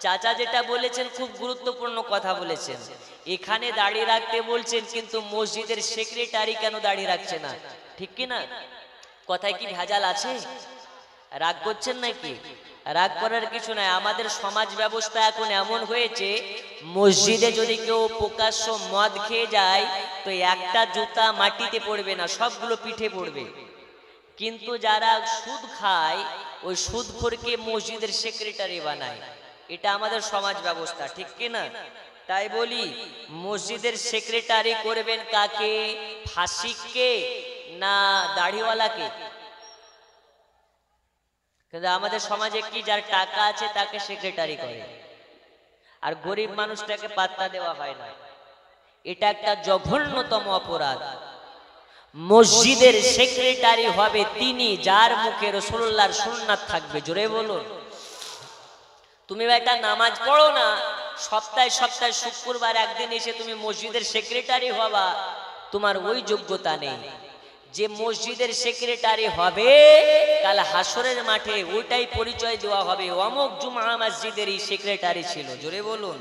[SPEAKER 1] চাচা যেটা বলেছেন খুব গুরুত্বপূর্ণ কথা বলেছেন। এখানে দাঁড়িয়ে রাখতে বলছেন, কিন্তু মসজিদের সেক্রেটারি কেন দাঁড়িয়ে রাখছে না? ঠিক কি না? কথায় কি ভেজাল আছে? রাগ করছেন নাকি? রাগ করার কিছু নাই। আমাদের সমাজ ব্যবস্থা এখন এমন হয়েছে, মসজিদে যদি কেউ প্রকাশ্য মদ খেয়ে যায় তো একটা জুতা মাটিতে পড়বে না, সবগুলো পিঠে পড়বে। কিন্তু যারা সুদ খায় ওই সুদখোরকে মসজিদের সেক্রেটারি বানায়। এটা আমাদের সমাজ ব্যবস্থা, ঠিক কি না? তাই বলি, মসজিদের সেক্রেটারি করবেন কাকে? ফাসিককে না দাড়িওয়ালাকে? কিন্তু আমাদের সমাজে কি, যার টাকা আছে তাকে সেক্রেটারি করে, আর গরিব মানুষটাকে পাত্তা দেওয়া হয় না। এটা একটা জঘন্যতম অপরাধ। মসজিদের সেক্রেটারি হবে তিনি যার মুখে রাসূলুল্লাহর সুন্নাত থাকবে। জোরে বলুন। তুমি একটা নামাজ পড়ো না, সপ্তাহে সপ্তাহে শুক্রবার একদিন এসে তুমি মসজিদের সেক্রেটারি হবা, তোমার ওই যোগ্যতা নেই। যে মসজিদের সেক্রেটারি হবে কাল হাসরের মাঠে ওইটাই পরিচয় দেওয়া হবে, অমুক জুমা মসজিদেরই সেক্রেটারি ছিল। জোরে বলুন।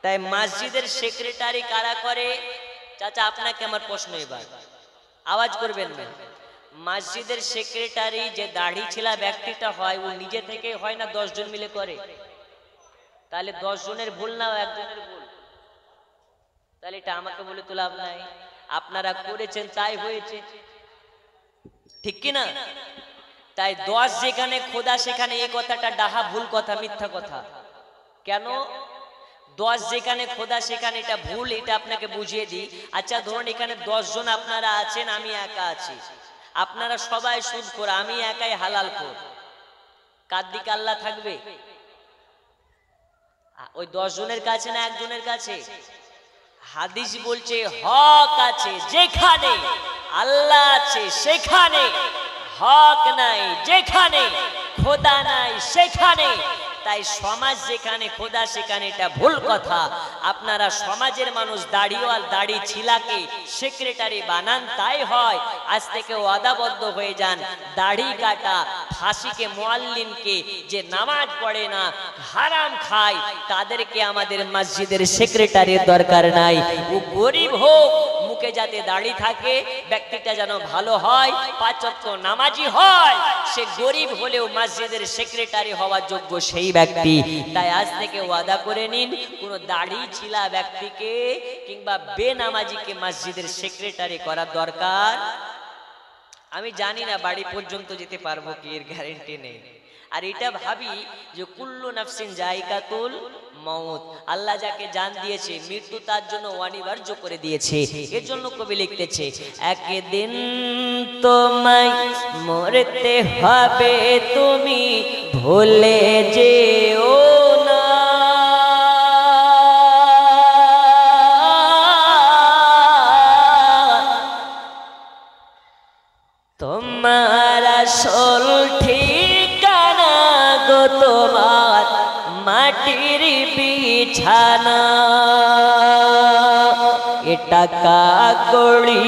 [SPEAKER 1] তাই মসজিদের সেক্রেটারি কারা করে? চাচা আপনাকে আমার প্রশ্ন, এবার আওয়াজ করবেন না। মসজিদের সেক্রেটারি যে দাড়ি ছিলা ব্যক্তিটা হয়, ও নিজে থেকে হয় না 10 জন মিলে করে? তাহলে 10 জনের ভুল না একজনের ভুল? তাহলে এটা আমাকে বলে তো লাভ নাই, আপনারা করেছেন তাই হয়েছে, ঠিক কি না? তাই 10 যেখানে খোদা সেখানে এই কথাটা ডাহা ভুল কথা, মিথ্যা কথা। কেন? 10 যেখানে খোদা সেখানে এটা ভুল, এটা আপনাকে বুঝিয়ে দিই। আচ্ছা ধরুন এখানে 10 জন আপনারা আছেন, আমি একা আছি, আপনারা সবাই সুদখোর, আমি একাই হালালখোর, কার দিকে আল্লাহ থাকবে? ওই 10 জনের কাছে না একজনের কাছে? হাদিস বলছে হক আছে যেখানে আল্লাহ আছে সেখানে হক নাই, যেখানে খোদা নাই সেখানে। তাই সমাজ যেখানে খোদা সেখানে এটা ভুল কথা। আপনারা সমাজের মানুষ দাড়িওয়াল দাড়ি ছিলাকে সেক্রেটারি বানান, তাই হয়। আজ থেকে ওয়াদাবদ্ধ হয়ে যান, দাড়ি কাটা ফাঁসিকে মুআল্লিমকে যে নামাজ পড়ে না হারাম খায় তাদেরকে আমাদের মসজিদের সেক্রেটারির দরকার নাই। ও গরিব হোক, মুখে যাতে দাড়ি থাকে, ব্যক্তিটা যেন ভালো হয়, 5 ওয়াক্ত নামাজি হয়, সে গরিব হলেও মসজিদের সেক্রেটারি হওয়ার যোগ্য সেই ব্যক্তি। তাই আজ থেকে ওয়াদা করে নিন, কোন দাড়ি ছিলা ব্যক্তিকে কিংবা বেনামাজিকে মসজিদের সেক্রেটারি করার দরকার। আমি জানি না বাড়ি পর্যন্ত যেতে পারবো কি, এর গ্যারান্টি নেই। আর এটা ভাবি যে কুল্লু নাফসিন জায়গাতুল মউত, আল্লাহ যাকে জান দিয়েছে মৃত্যু তার জন্য অনিবার্য করে দিয়েছে। এর জন্য কবি লিখতেছে, একদিন তোমায় মরতে হবে, তুমি ভুলে যেও না। তোমার আসল ঠিকানা গো তোমার মাটির বিছানা। এ টাকা কড়ি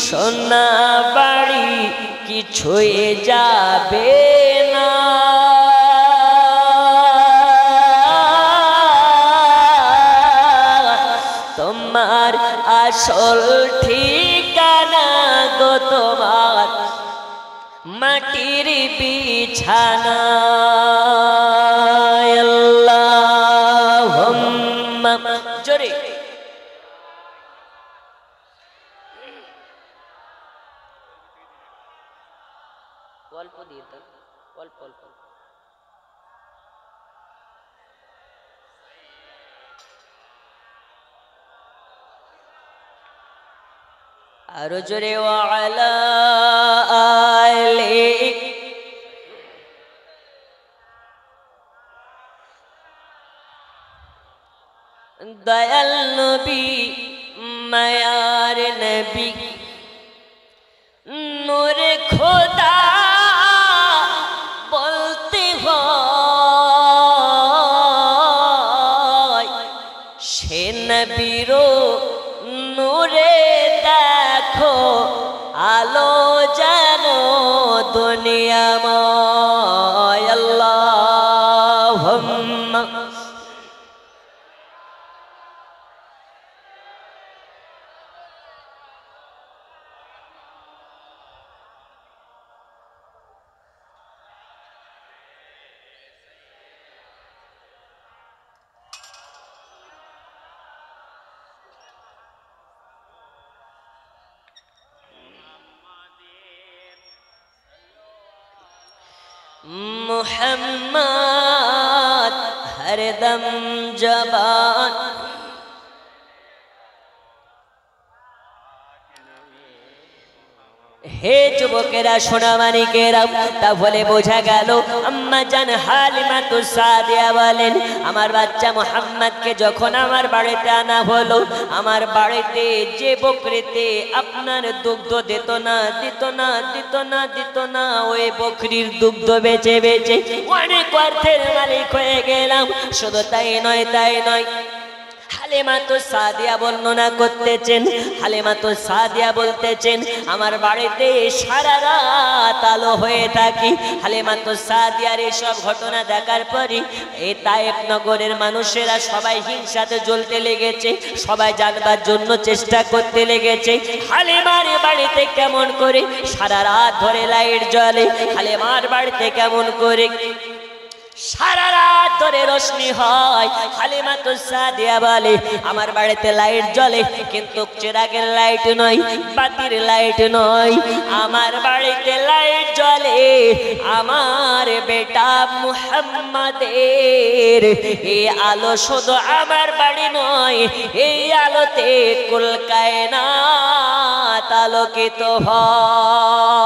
[SPEAKER 1] সোনা বাড়ি কিছুই যাবে না। তোমার আসল ঠিকানা গো তোমার মাটির বিছানা। আল্লাহুম্মা জোরে অল্প দিয়ে দাও, অল্প অল্প। আরো জোরে ওয়ালা আলি। দয়াল নবী মায়ার নবী নূরে খোদা বলতে দুনিয়াময় আল্লাহুম্মা मुहम्मद हरदम जबान হে যুবকেরা সোনামানিকেরা তাহলে বোঝা গেল আম্মা জান হালিমাতুস সাদিয়া বলেন আমার বাচ্চা মুহাম্মদকে যখন আমার বাড়িতে আনা হলো আমার বাড়িতে যে বকরিতে আপনার দুগ্ধ দিত না ওই বকরির দুগ্ধ বেচে বেচে অনেক অর্থের মালিক হয়ে গেলাম শুধু তাই নয় হালিমাতুস সাদিয়া বর্ণনা করতেছেন হালিমাতুস সাদিয়া বলতেছেন আমার বাড়িতে সারা রাত আলো হয়ে থাকি হালিমাতুস সাদিয়ার এসব ঘটনা দেখার পরই এই তায়েফ নগরের মানুষেরা সবাই হিংসাতে জ্বলতে লেগেছে সবাই জানবার জন্য চেষ্টা করতে লেগেছে হালিমার বাড়িতে কেমন করে সারা রাত ধরে লাইট জ্বলে হালিমার বাড়িতে কেমন করে সারা রাত ধরে রোশনি হয় হালিমাতুস সাদিয়া বলে আমার বাড়িতে লাইট জ্বলে কিন্তু চিরাগের লাইট নয় বাতির লাইট নয় আমার বাড়িতে লাইট জ্বলে আমার বেটা মুহাম্মাদের এই আলো শুধু আমার বাড়ি নয় এই আলোতে কুল কায়নাত আলোকিত হয়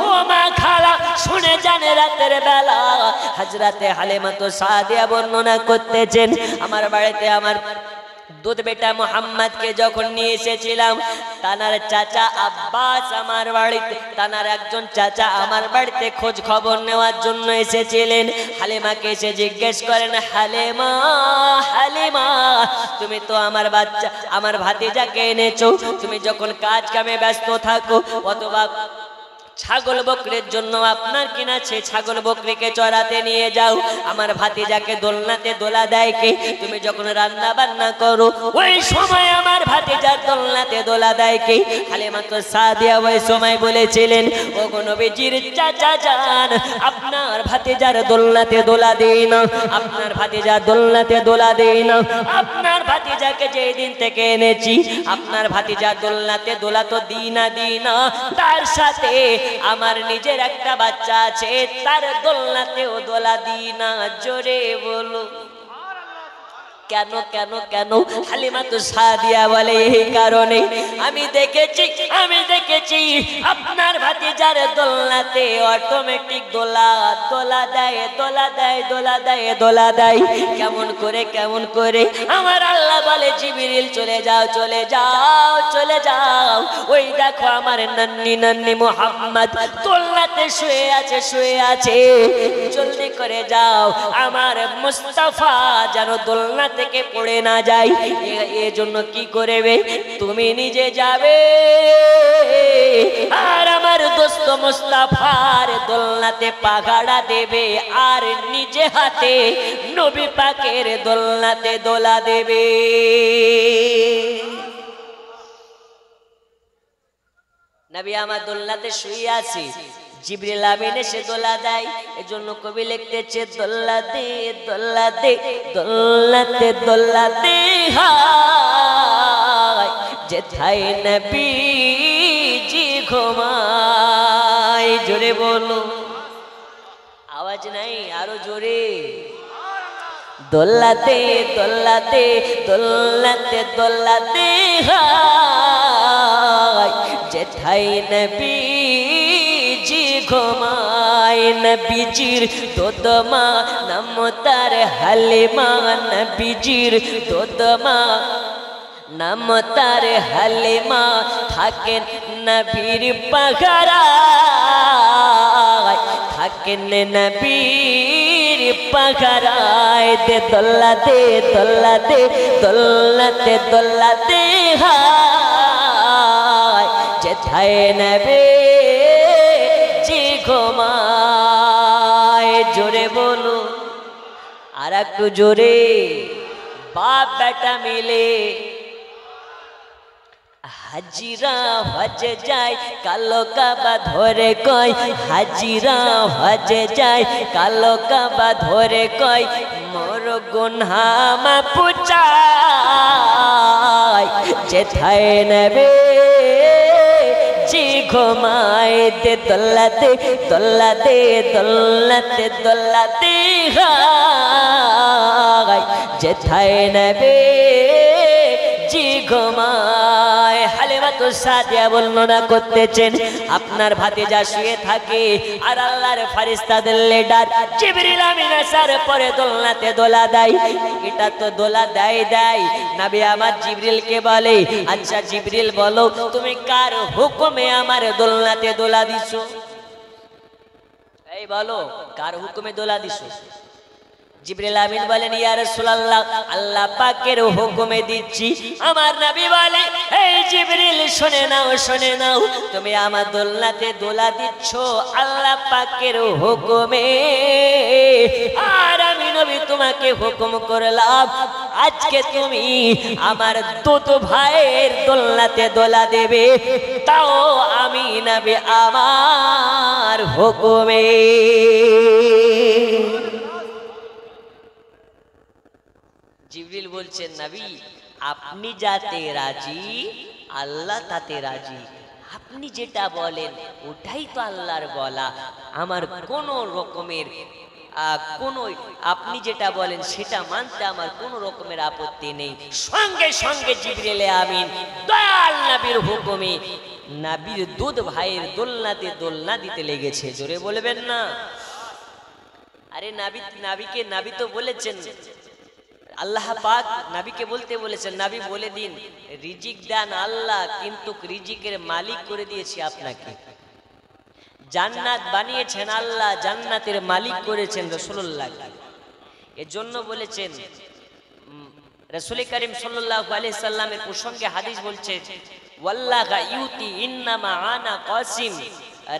[SPEAKER 1] ও মা খালা শুনে জানে রাতের বেলা হযরতে হালিমাতুস সাদিয়া বর্ণনা করতেছেন আমার বাড়িতে আমার দুধ বেটা মুহাম্মদকে যখন নিয়ে এসেছিলাম তানার চাচা আব্বাস আমার বাড়িতে তানার একজন চাচা আমার বাড়িতে খোঁজ খবর নেওয়ার জন্য এসেছিলেন হালিমাকে এসে জিজ্ঞেস করেন হালিমা তুমি তো আমার বাচ্চা আমার ভাতিজাকে এনেছো তুমি যখন কাজ কামে ব্যস্ত থাকো অথবা ছাগল বকরির জন্য আপনার কিনা সে ছাগল বকরিকে চড়াতে নিয়ে যাও আমার ভাতিজাকে দোলনাতে দোলা দেয় কে তুমি যখন রান্না বান্না করো ওই সময় আমার ভাতিজার দোলনাতে দোলা দেয় কে হালিমাতুস সাদিয়া ওই সময় বলেছিলেন ওগো নবীজির চাচা জান আপনার ভাতিজার দোলনাতে দোলা দেই না আপনার ভাতিজার দোলনাতে দোলা দেই না আপনার ভাতিজাকে যেই দিন থেকে এনেছি আপনার ভাতিজার দোলনাতে দোলা তো দিই না তার সাথে আমার নিজের একটা বাচ্চা আছে তার দোলনাতেও দোলা দিই না জোরে বলো কেন কেন কেন হালিমাতুস সাদিয়া বলে এই কারণে আমি দেখেছি আপনার ভাতিজার দোলনাতে অটোমেটিক দোলা দেয় কেমন করে আমার আল্লাহ বলে জিবরিল চলে যাও ওই দেখো আমার নান্নি মুহাম্মদ দোলনাতে শুয়ে আছে জলদি করে যাও আমার মুস্তাফা যেন দোলনা থেকে পড়ে না যায় এজন্য কি করবে তুমি নিজে যাবে আর আমার দোস্ত মুস্তাফার দোলনাতে পাগাড়া দেবে আর নিজে হাতে নবী পাকের দোলনাতে দোলা দেবে নবী আমার দোলনাতে শুয়ে আছে জিবরিল আমিন এসে দোলা দেয় এজন্য কবি লিখতেছে দোলাতে হায় যেথায় নবীজি ঘুমায় জোরে বলো আওয়াজ নাই আরো জোরে দোলাতে হায় যেথায় নবীজি ঘুমায় নবীজির দোদমা নাম তার হালিমা নবীজির দোদমা নাম তার হালিমা থাকেন নবীর পাগারায় থাকেন নবীর পাগারায় দে দোলাতে হায় যেথায় নবী ঘুমায়। জোরে বলো আর একটু জোরে। বাপ বেটা মিলে হাজিরা হজে যায়, কালো কাবা ধরে কয় হাজিরা হজে যায়, কালো কাবা ধরে কয় মোর গুনহা মাফ চাই। যেথায় নেবে জি ঘুমায় দে দোল্লাতে দোল্লাতে দোল্লাতে দোল্লাতে গায়। যেথায় নেবে জি ঘুমায়। হালিমা তো সাদিয়া বর্ণনা করতেছেন আপনার ভাতিজা শুয়ে থাকে আর আল্লাহর ফেরেশতাদের লিডার জিবরিল আমিন আসার পরে দোলনাতে দোলা দেয়। এটা তো দোলা দেয় নবী আমার জিবরিলকে বলে, আচ্ছা জিবরিল বলো তুমি কার হুকুমে আমার দোলনাতে দোলা দিছো? এই বলো কার হুকুমে দোলা দিছো? জিবরিল আমিন বলেন ইয়া রাসূলুল্লাহ আল্লাহ পাকের হুকুমে দিচ্ছি। আমার নবী বলে এই জিবরিল শুনে নাও তুমি আমার দোলনাতে দোলা দিচ্ছ আল্লাহ পাকের হুকুমে, আর আমি নবী তোমাকে হুকুম করলাম আজকে তুমি আমার দুধ ভাইয়ের দোলনাতে দোলা দেবে, তাও আমি নবী আমার হুকুমে। জিবরিল বলছেন নবী আপনি যাতে রাজি আল্লাহ তাতে রাজি, আপনি যেটা বলেন ওটাই তো আল্লাহর বলা, আমার কোনো রকমের আপনি যেটা বলেন সেটা মানতে আমার কোনো রকমের আপত্তি নেই। সঙ্গে সঙ্গে জিবরিল আমিন দয়াল নবীর হুকুমে নবীর দুধ ভাইয়ের দোলনাতে দোলনা দিতে লেগেছে। জোরে বলবেন না? আরে নবী তো বলেছেন, আল্লাহ পাক নবীকে বলতে বলেছেন নবী বলে দিন রিজিক দেন আল্লাহ, কিন্তু রিজিকের মালিক করে দিয়েছি আপনাকে। জান্নাত বানিয়েছেন আল্লাহ, জান্নাতের মালিক করেছেন রাসূলুল্লাহ। এজন্য বলেছেন রাসূল করিম সাল্লাল্লাহু আলাইহি সাল্লামের প্রসঙ্গে হাদিস বলছে ওয়াল্লাহা ইউতি ইন্নামা আনা কাসিম,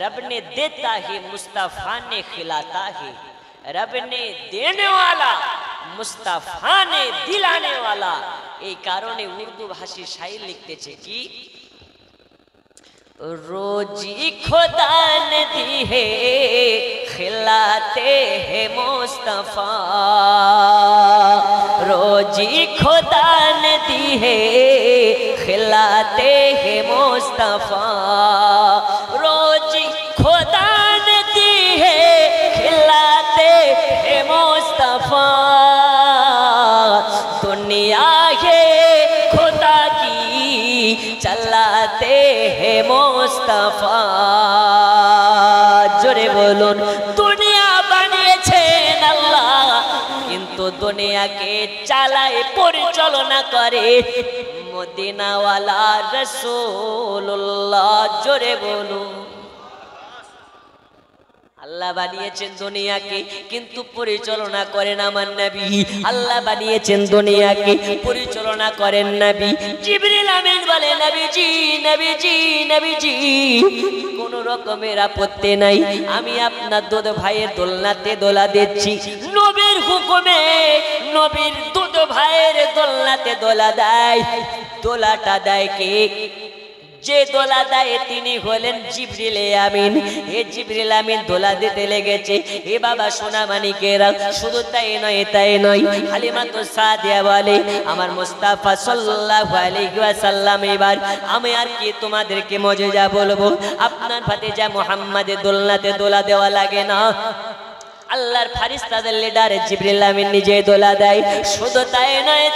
[SPEAKER 1] रब ने देता है मुस्तफा ने खिलाता है, रब ने देने वाला मुस्तफा ने दिलाने वाला। এই কারণে উর্দু ভাষী শায়র লিখতেছে কি रोजी खुदा ने दी है खिलाते हैं मुस्तफा, रोजी खुदा ने दी है खिलाते हैं मुस्तफा, रोजी खुदा ने दी है खिलाते हैं मुस्तफा, दुनिया है खुदा की चलाते हैं मुस्तफा। जोरे बोलुन दुनिया বানিয়েছেন আল্লাহ, কিন্তু দুনিয়াকে চালায় পরিচালনা করে মদিনাওয়ালা রাসূলুল্লাহ। জোরে বলুন আল্লাহ বানিয়েছেন দুনিয়াকে কিন্তু পরিচালনা করেন আমার নবী। আল্লাহ বানিয়েছেন দুনিয়াকে পরিচালনা করেন নবী। জিবরিল আমিন বলে নবীজি কোন রকমের আপত্তি নাই, আমি আপনার দুধ ভাইয়ের দোলনাতে দোলা দিচ্ছি। নবীর হুকুমে নবীর দুধ ভাইয়ের দোলনাতে দোলা দেয়। দোলাটা দেয় কে? যে দোলা দেয় তিনি হলেন জিবরিল আমিন। এ জিবরিল আমিন দোলা দিতে লেগেছে। এ বাবা সোনা মানিকেরা, শুধু তাই নয় হালিমা তো সাদিয়া বলে আমার মুস্তাফা সাল্লাল্লাহু আলাইহি ওয়াসাল্লাম এবার আমি আর কি তোমাদেরকে মজেজা বলবো, আপনার ভাতিজা মুহাম্মাদের দোলনাতে দোলা দেওয়া লাগে না, আল্লাহর ফেরেশতাদের লিডার জিবরিল আমিন নিজে দোলা দেয়। শুধু তাই নয়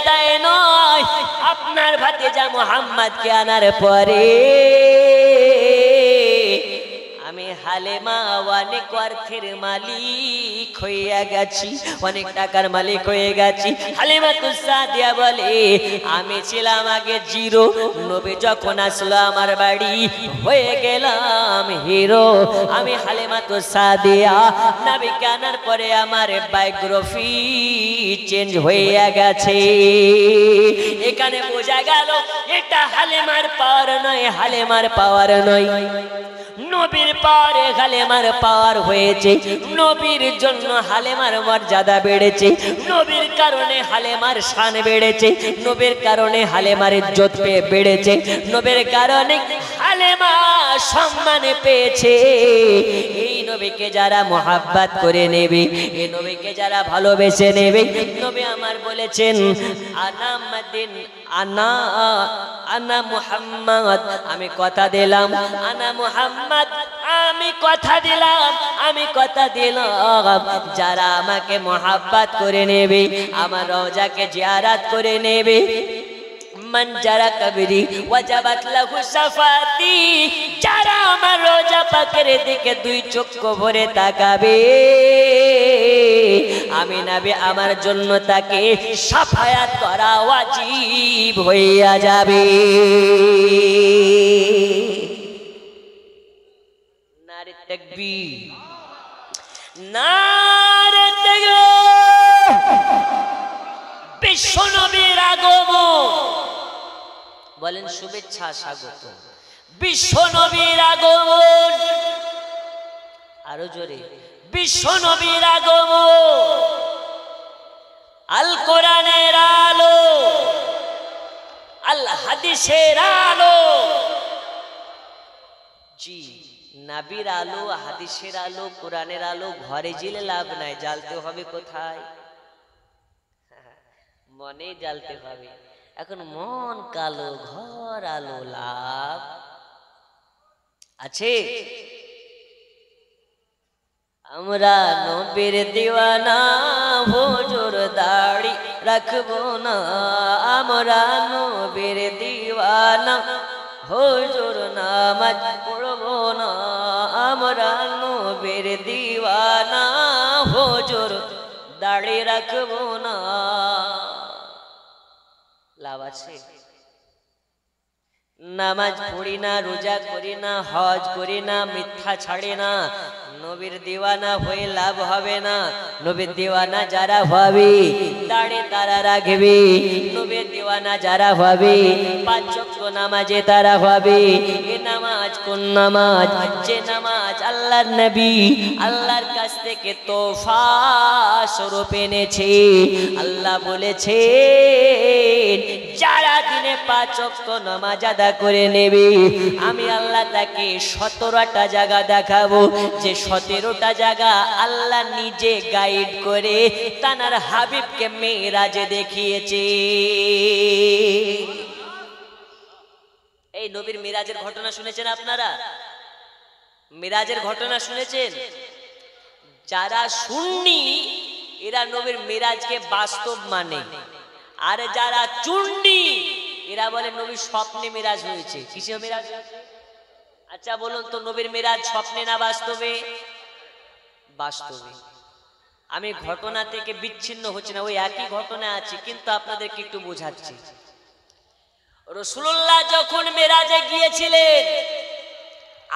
[SPEAKER 1] আপনার ভাতিজা মুহাম্মদকে আনার পরে আমি হালিমা অনেক অর্থের মালিক হয়ে গেছি, অনেক টাকার মালিক হয়ে গেছি। হালিমা তো সাদিয়া বলে আমি ছিলাম আগে জিরো, নবী যখন আসলো আমার বাড়ি হয়ে গেলাম হিরো। আমি হালিমা তো সাদিয়া নবীকে আনার পরে আমার বায়োগ্রাফি চেঞ্জ হয়ে গেছে। এখানে বোঝা গেল এটা হালিমার পাওয়ার নয়, হালিমার পাওয়ার নয়, নবীর পাওয়ার পরে হালেমার পাওয়ার হয়েছে, নবীর জন্য হালেমার মর্যাদা বেড়েছে, নবীর কারণে হালেমার শান বেড়েছে, নবীর কারণে হালেমার ইজ্জত বেড়েছে, নবীর কারণে হালেমা সম্মান পেয়েছে। এই নবীকে যারা মোহাব্বত করে নেবে, এই নবীকে যারা ভালোবেসে নেবে, নবী আমার বলেছেন আনা মাদিন আনা আনা মুহাম্মদ, আমি কথা দিলাম, আনা মুহাম্মদ, আমি কথা দিলাম, আমি কথা দিলাম, যারা আমাকে মোহাব্বত করে নেবে, আমার রওজাকে জিয়ারত করে নেবে, মান যারা কবরি ওয়াজাবাত লাহু শাফাতি, যারা আমার রোজা পাকের দিকে দুই চক্ষু ভরে তাকাবে, আমি নবী আমার জন্য তাকে শাফায়াত করা ওয়াজিব হইয়া যাবে। নারে তাকবীর, নারে তাকবীর। বিশ্ব নবীর আগমন, বলেন শুভেচ্ছা স্বাগত, বিশ্ব নবীর আগমন, আরো জোরে, বিশ্ব নবীর আগমন, আল কোরআনের আলো, আল হাদিসের আলো। জি, নবীর আলো, হাদিসের আলো, কোরআনের আলো ঘরে জ্বেলে লাভ নাই, জ্বালতে হবে কোথায়? মনে জ্বালতে হবে। এখন মন কালো, ঘর আলো, লাভ আছে? আমরা নবীর দিওয়ানা, হুজুর দাড়ি রাখবো না, আমরা নবীর দিওয়ানা, হুজুর নামাজ পড়বো না, আমরা নবীর দিওয়ানা, হুজুর দাড়ি রাখবো না। লাভ আছে? নামাজ পড়ি না, রোজা করি না, হজ করি না, মিথ্যা ছাড়ি না, নবীর দিওয়ানা হয়ে লাভ হবে না। নবীর দিওয়ানা যারা হবে দাড়ি তারা রাখবে, নবীর দিওয়ানা যারা হবে পাঁচ ওয়াক্ত নামাজে তারা হবে। এ নামাজ কোন নামাজ? যে নামাজ আল্লাহর নবী আল্লাহর কাছ থেকে তোফা স্বরূপ এনেছে। আল্লাহ বলেছে যারা দিনে পাঁচ ওয়াক্ত নামাজ আদা করে নেবে, আমি আল্লাহ তাকে 17টা জায়গা দেখাবো, যে 17টা জায়গা আল্লাহ নিজে গাইড করে তানার হাবিবকে মেরাজে দেখিয়েছে। এই নবীর মিরাজের ঘটনা শুনেছেন আপনারা? মিরাজের ঘটনা শুনেছেন? যারা সুন্নি এরা নবীর মিরাজকে বাস্তব মানে, আর যারা চুন্নি এরা বলে নবীর স্বপ্নে মিরাজ হয়েছে। কিসে মিরাজ? আচ্ছা বলুন তো, নবীর মিরাজ স্বপ্নে না বাস্তবে? বাস্তবে। আমি ঘটনা থেকে বিচ্ছিন্ন হচ্ছে না, ওই একই ঘটনা আছে, কিন্তু আপনাদেরকে একটু বোঝাচ্ছি। রাসূলুল্লাহ যখন মিরাজে গিয়েছিলেন,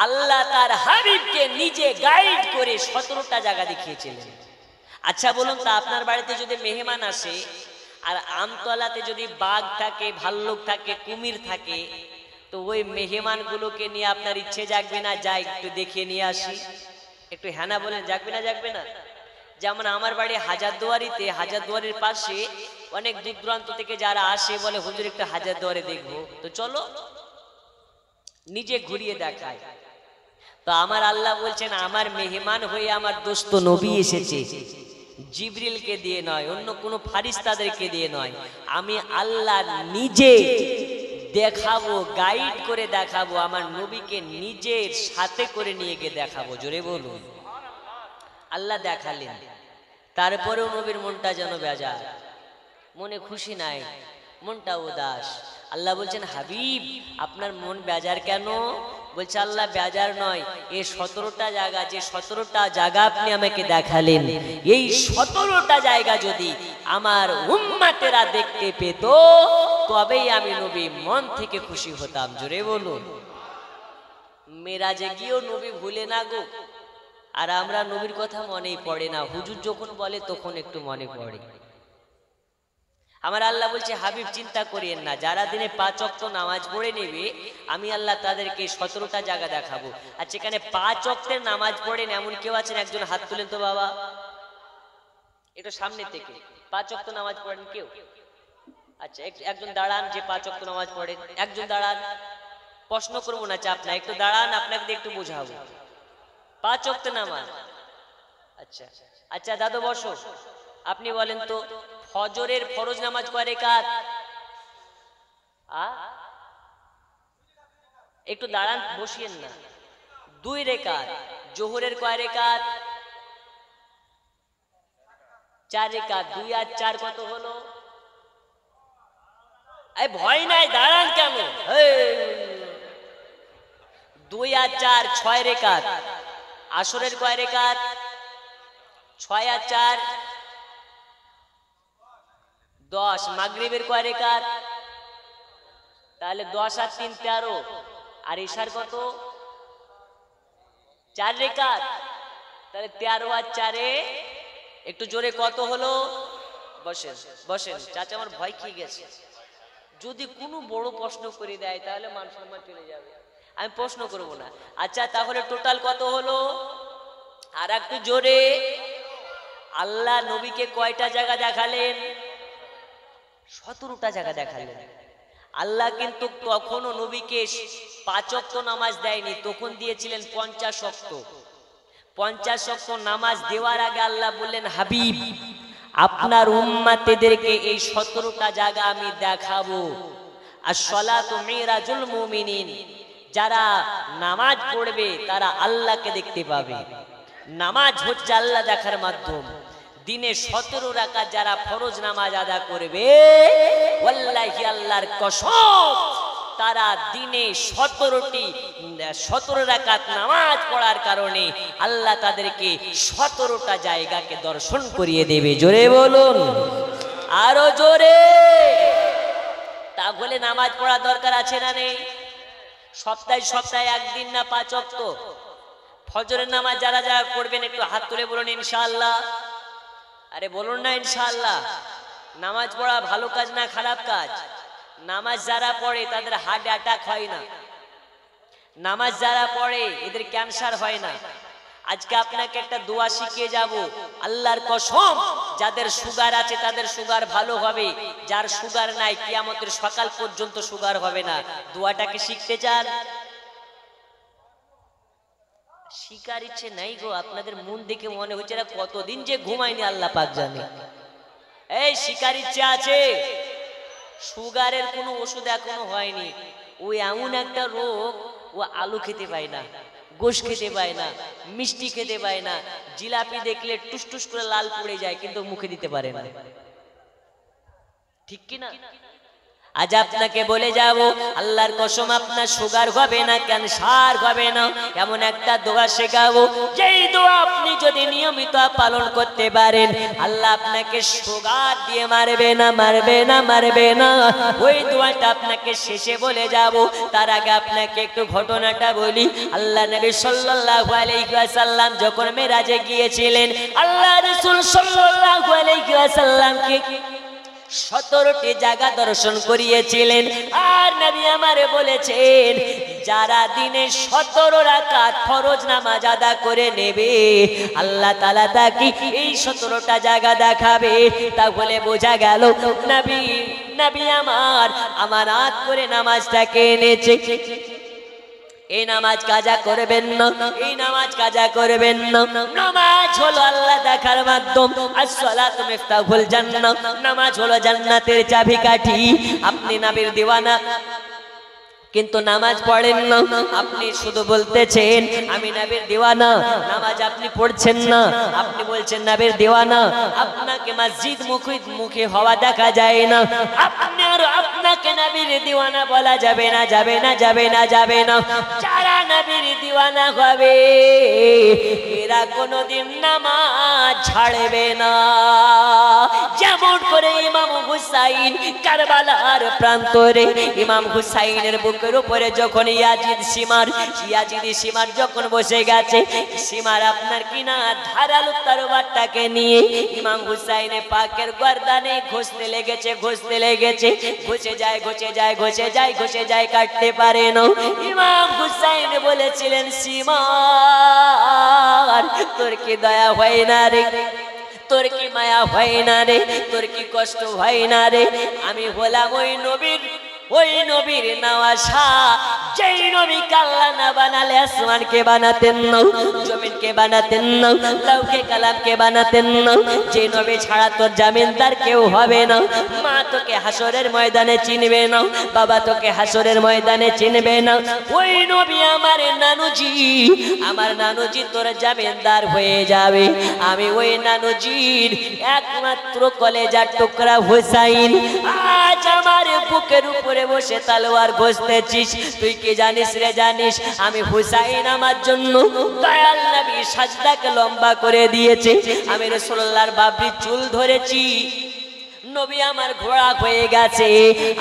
[SPEAKER 1] আল্লাহ তার হাবিবকে নিজে গাইড করে 17টা জায়গা দেখিয়েছিলেন। আচ্ছা বলুন তো, আপনার বাড়িতে যদি মেহমান আসে আর আমতলাতে যদি বাঘ থাকে, ভাল্লুক থাকে, কুমির থাকে, তো ওই মেহমানগুলোকে নিয়ে আপনার ইচ্ছে জাগবে না, যাই একটু দেখিয়ে নিয়ে আসি? একটু হ্যাঁ না বলেন, জাগবে না জাগবে না? যেমন আমার বাড়ি হাজারদুয়ারিতে, হাজারদুয়ারির পাশে অনেক দূর দূরান্ত থেকে যারা আসে বলে হুজুর একটু হাজারদুয়ারি দেখবো, তো চলো, নিজে ঘুরিয়ে দেখায়। তো আমার আল্লাহ বলছেন আমার মেহমান হয়ে আমার দোস্ত নবী এসেছে, জিবরিলকে দিয়ে নয়, অন্য কোনো ফারিস্তাদেরকে দিয়ে নয়, আমি আল্লাহ নিজে দেখাবো, গাইড করে দেখাবো, আমার নবীকে নিজের সাথে করে নিয়ে গিয়ে দেখাবো। জোরে বলুন। আল্লাহ দেখালেন, তারপরেও নবীর মনটা যেন বেজার, মনে খুশি নাই, মনটা উদাস। আল্লাহ বলছেন হাবিব আপনার মন বেজার কেন? বলছে আল্লাহ বেজার নয়, এই 17টা জায়গা, যে 17টা জায়গা আপনি আমাকে দেখালেন, এই 17টা জায়গা যদি আমার উম্মতেরা দেখতে পেত তবেই আমি নবী মন থেকে খুশি হতাম। জোরে বলুন। মেরাজে গিয়েও নবী ভুলে না গো, আর আমরা নবীর কথা মনেই পড়ে না, হুজুর যখন বলে তখন একটু মনে পড়ে। আমার আল্লাহ বলছে হাবিব চিন্তা করিয়েন না, যারা দিনে 5 ওয়াক্ত নামাজ পড়ে নেবে আমি আল্লাহ তাদেরকে 17টা জায়গা দেখাবো। আর সেখানে 5 ওয়াক্তের নামাজ পড়েন এমন কেউ আছেন? একজন হাত তুলেন তো বাবা, একটু সামনে থেকে। 5 ওয়াক্ত নামাজ পড়েন কেউ? আচ্ছা একজন দাঁড়ান, যে 5 ওয়াক্ত নামাজ পড়েন একজন দাঁড়ান। প্রশ্ন করবো না, চাপ না, একটু দাঁড়ান, আপনাকে একটু বোঝাবো। 5 ওয়াক্ত নামাজ, আচ্ছা আচ্ছা দাদু বসো, আপনি বলেন তো ফজরের ফরজ নামাজ কয় রেকাত? একটু দাঁড়ান, বসিয়েন না। 2 রেকাত। জোহরের কয় রেকাত? 4 রেকাত। 2 আর 4 কত হলো? এই ভয় নাই, দাঁড়ান কেন? 2 আর 4 6 রেকাত। আসরের কয় রেকাত? 6 আর 4 10। মাগরিবের কয় রেকাত? তাহলে 10 আর 3 13। আর ইশার কত? 4 রেকাত। তাহলে 13 আর 4 একটু জোরে কত হলো? বসেন বসেন, চাচা আমার ভয় খেয়ে গেছে। যদি কোনো বড় প্রশ্ন করে দেয় তাহলে মান সম্মান চলে যাবে, আমি প্রশ্ন করব না। আচ্ছা তাহলে টোটাল কত হলো? আর একটু জোরে। আল্লাহ নবীকে কয়টা জায়গা দেখালেন? 17টা জায়গা দেখালেন। আল্লাহ কিন্তু তখনও নবীকে 5 ওয়াক্ত নামাজ দেয়নি, তখন দিয়েছিলেন 50 ওয়াক্ত। 50 ওয়াক্ত নামাজ দেওয়ার আগে আল্লাহ বললেন, হাবিব আপনার উম্মতদেরকে এই 17টা জায়গা আমি দেখাবো। আস-সালাতু মিরাজুল মুমিনিন, যারা নামাজ পড়বে তারা আল্লাহকে দেখতে পাবে। নামাজ হচ্ছে আল্লাহ দেখার মাধ্যম। দিনে 17 রাকাত যারা ফরজ নামাজ আদা করবে, ওয়াল্লাহি আল্লাহর কসম, তারা দিনে 17 রাকাত নামাজ পড়ার কারণে আল্লাহ তাদেরকে 17টা জায়গাকে দর্শন করিয়ে দেবে। জোরে বলুন, আরো জোরে। তাহলে নামাজ পড়া দরকার আছে না নেই? সপ্তাহে সপ্তাহে একদিন না 5 ওয়াক্ত? ফজরের নামাজ যারা যারা পড়বেন একটু হাত তুলে বলুন ইনশাআল্লাহ। আরে বলুন না ইনশাআল্লাহ। নামাজ পড়া ভালো কাজ না খারাপ কাজ? নামাজ যারা পড়ে তাদের হার্ট অ্যাটাক হয় না, নামাজ যারা পড়ে এদের ক্যান্সার হয় না। আজকে আপনাকে একটা দোয়া শিখিয়ে যাব, আল্লাহর কসম, যাদের সুগার আছে তাদের সুগার ভালো হবে, যার সুগার নাই কিয়ামতের সকাল পর্যন্ত সুগার হবে না। দোয়াটাকে শিখতে চান? শিকার ইচ্ছে নাই গো, আপনাদের মন দেখে মনে হচ্ছে এরা কতদিন যে ঘুমায়নি আল্লাহ পাক জানে। এই শিকার ইচ্ছে আছে? সুগারের কোনো ওষুধ এখনো হয়নি। ওই এমন একটা রোগ, ও আলু খেতে পায় না, গোশ খেতে পায় না, মিষ্টি খেতে পায় না, জিলাপি দেখলে টুসটুস করে লাল পড়ে যায় কিন্তু মুখে দিতে পারে না। ঠিক কি না? আজ আপনাকে বলে যাব, আল্লাহর কসম আপনার সুগার হবে না, ক্যান্সার হবে না, এমন একটা দোয়া শেখাবো, যেই দোয়া আপনি যদি নিয়মিত পালন করতে পারেন আল্লাহ আপনাকে সুগার দিয়ে মারবে না, মারবে না, মারবে না। ওই দোয়াটা আপনাকে শেষে বলে যাব, তার আগে আপনাকে একটু ঘটনাটা বলি। আল্লাহ নবী সাল্লাল্লাহু আলাইহি ওয়াসাল্লাম যখন মেরাজে গিয়েছিলেন, আল্লাহ রাসূল সাল্লাল্লাহু আলাইহি ওয়াসাল্লামকে 17টি জায়গা দর্শন করিয়েছিলেন। আর নবী আমারে বলেছেন, যারা দিনে 17 রাকাত ফরজ নামাজ আদা করে নেবে আল্লাহ তাআলা তাকে এই 17টা জায়গা দেখাবে। তাহলে বোঝা গেল নবী আমার আমানত করে নামাজটাকে এনেছে। এই নামাজ কাজা করবেন না, এই নামাজ কাজা করবেন না। নামাজ হলো আল্লাহ দেখার মাধ্যম। as-salatu মিফতাহুল জান্নাহ, নামাজ হলো জান্নাতের চাবিকাঠি। আপনি নবীর দিওয়ানা কিন্তু নামাজ পড়েন না, আপনি শুধু বলতেছেন আমি নবীর দিওয়ানা, নামাজ আপনি পড়ছেন না, আপনি বলছেন নবীর দিওয়ানা। আপনাকে মসজিদ মুখে হওয়া দেখা যায় না, আপনাকে নবীর দিওয়ানা বলা যাবে না, যাবে না, যাবে না, যাবে না। যারা নবীর দিওয়ানা হবে এরা কোনোদিন নামাজ ছাড়বে না। যেমন করে ইমাম হুসাইন কারবালার প্রান্তরে ইমাম হুসাইনের বুকের উপরে যখন ইয়াজিদ সীমার যখন বসে গেছে, সীমার আপনার কিনা ধারালো তরবারটাকে নিয়ে ইমাম হুসাইনে পাকের গর্দানে ঘষতে লেগেছে, ঘষে যায়, কাটতে পারে না। ইমাম হুসাইন বলেছিলেন, সীমার তোর কি দয়া হয় না রে, তোর কি মায়া হয় না রে, তোর কি কষ্ট হয় না রে? আমি হলাম ওই নবীর নওয়াসা, যেই নবীকে আল্লাহ না বানালে আসমানকে বানাতেন না, জমিনকে বানাতেন না, লাউকে কালামকে বানাতেন না। যে নবী ছাড়া তোর জামিনদার কেউ হবে না। মা তোকে হাসরের ময়দানে চিনবে না, বাবা তোকে হাসরের ময়দানে চিনবে না। ওই নবী আমার নানুজি তোর জামিনদার হয়ে যাবে। আমি ওই নানুজির একমাত্র কলেজার টুকরা হুসাইন, আজ আমার বুকের উপরে বসে তলোয়ার ঘষতেছিস। তুই কি জানিস রে? জানিস আমি হুসাইন আমার জন্য দয়াল নবী সাজদাকে লম্বা করে দিয়েছে। আমি রাসূলুল্লাহর বাবরির চুল ধরেছি, নবী আমার ঘোড়া হয়ে গেছে,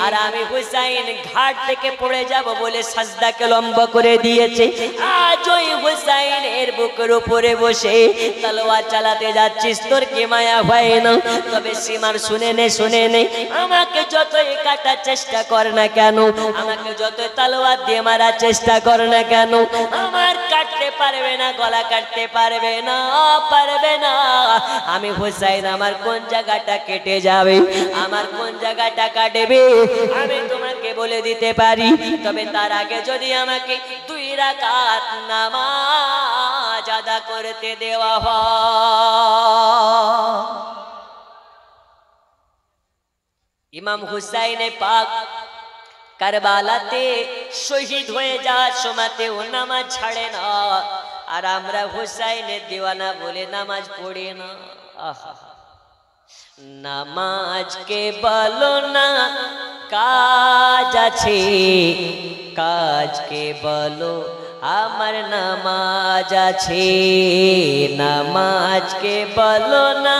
[SPEAKER 1] আর আমি হুসাইন ঘাট থেকে পড়ে যাব বলে সাজদাকে লম্বা করে দিয়েছে। আজ ওই হুসাইনের বুকের উপরে বসে তলোয়ার চালাতে যাচ্ছিস, তোর কি মায়া হয় না? তবে সীমার শুনে নে, আমাকে যতই কাটার চেষ্টা কর না কেন, আমাকে যতই তলোয়ার দিয়ে মারার চেষ্টা কর না কেন, আমার কাটতে পারবে না, গলা কাটতে পারবে না। আমি হুসাইন, আমার কোন জায়গাটা কেটে যাবে, আমার কোন জায়গাটা কাটবে আমি তোমাকে বলে দিতে পারি। তবে তার আগে যদি আমাকে 2 রাকাত নামাজ আদা করতে দেওয়া হয়। ইমাম হুসাইনে পাক কারবালাতে শহীদ হয়ে যাওয়ার সময়তেও নামাজ ছাড়ে না, আর আমরা হুসাইনের দিওয়ানা বলে নামাজ পড়ি না। আহা, নামাজকে বলো না কাজ আছে, কাজকে বলো আমার নামাজ আছে। নামাজকে বলো না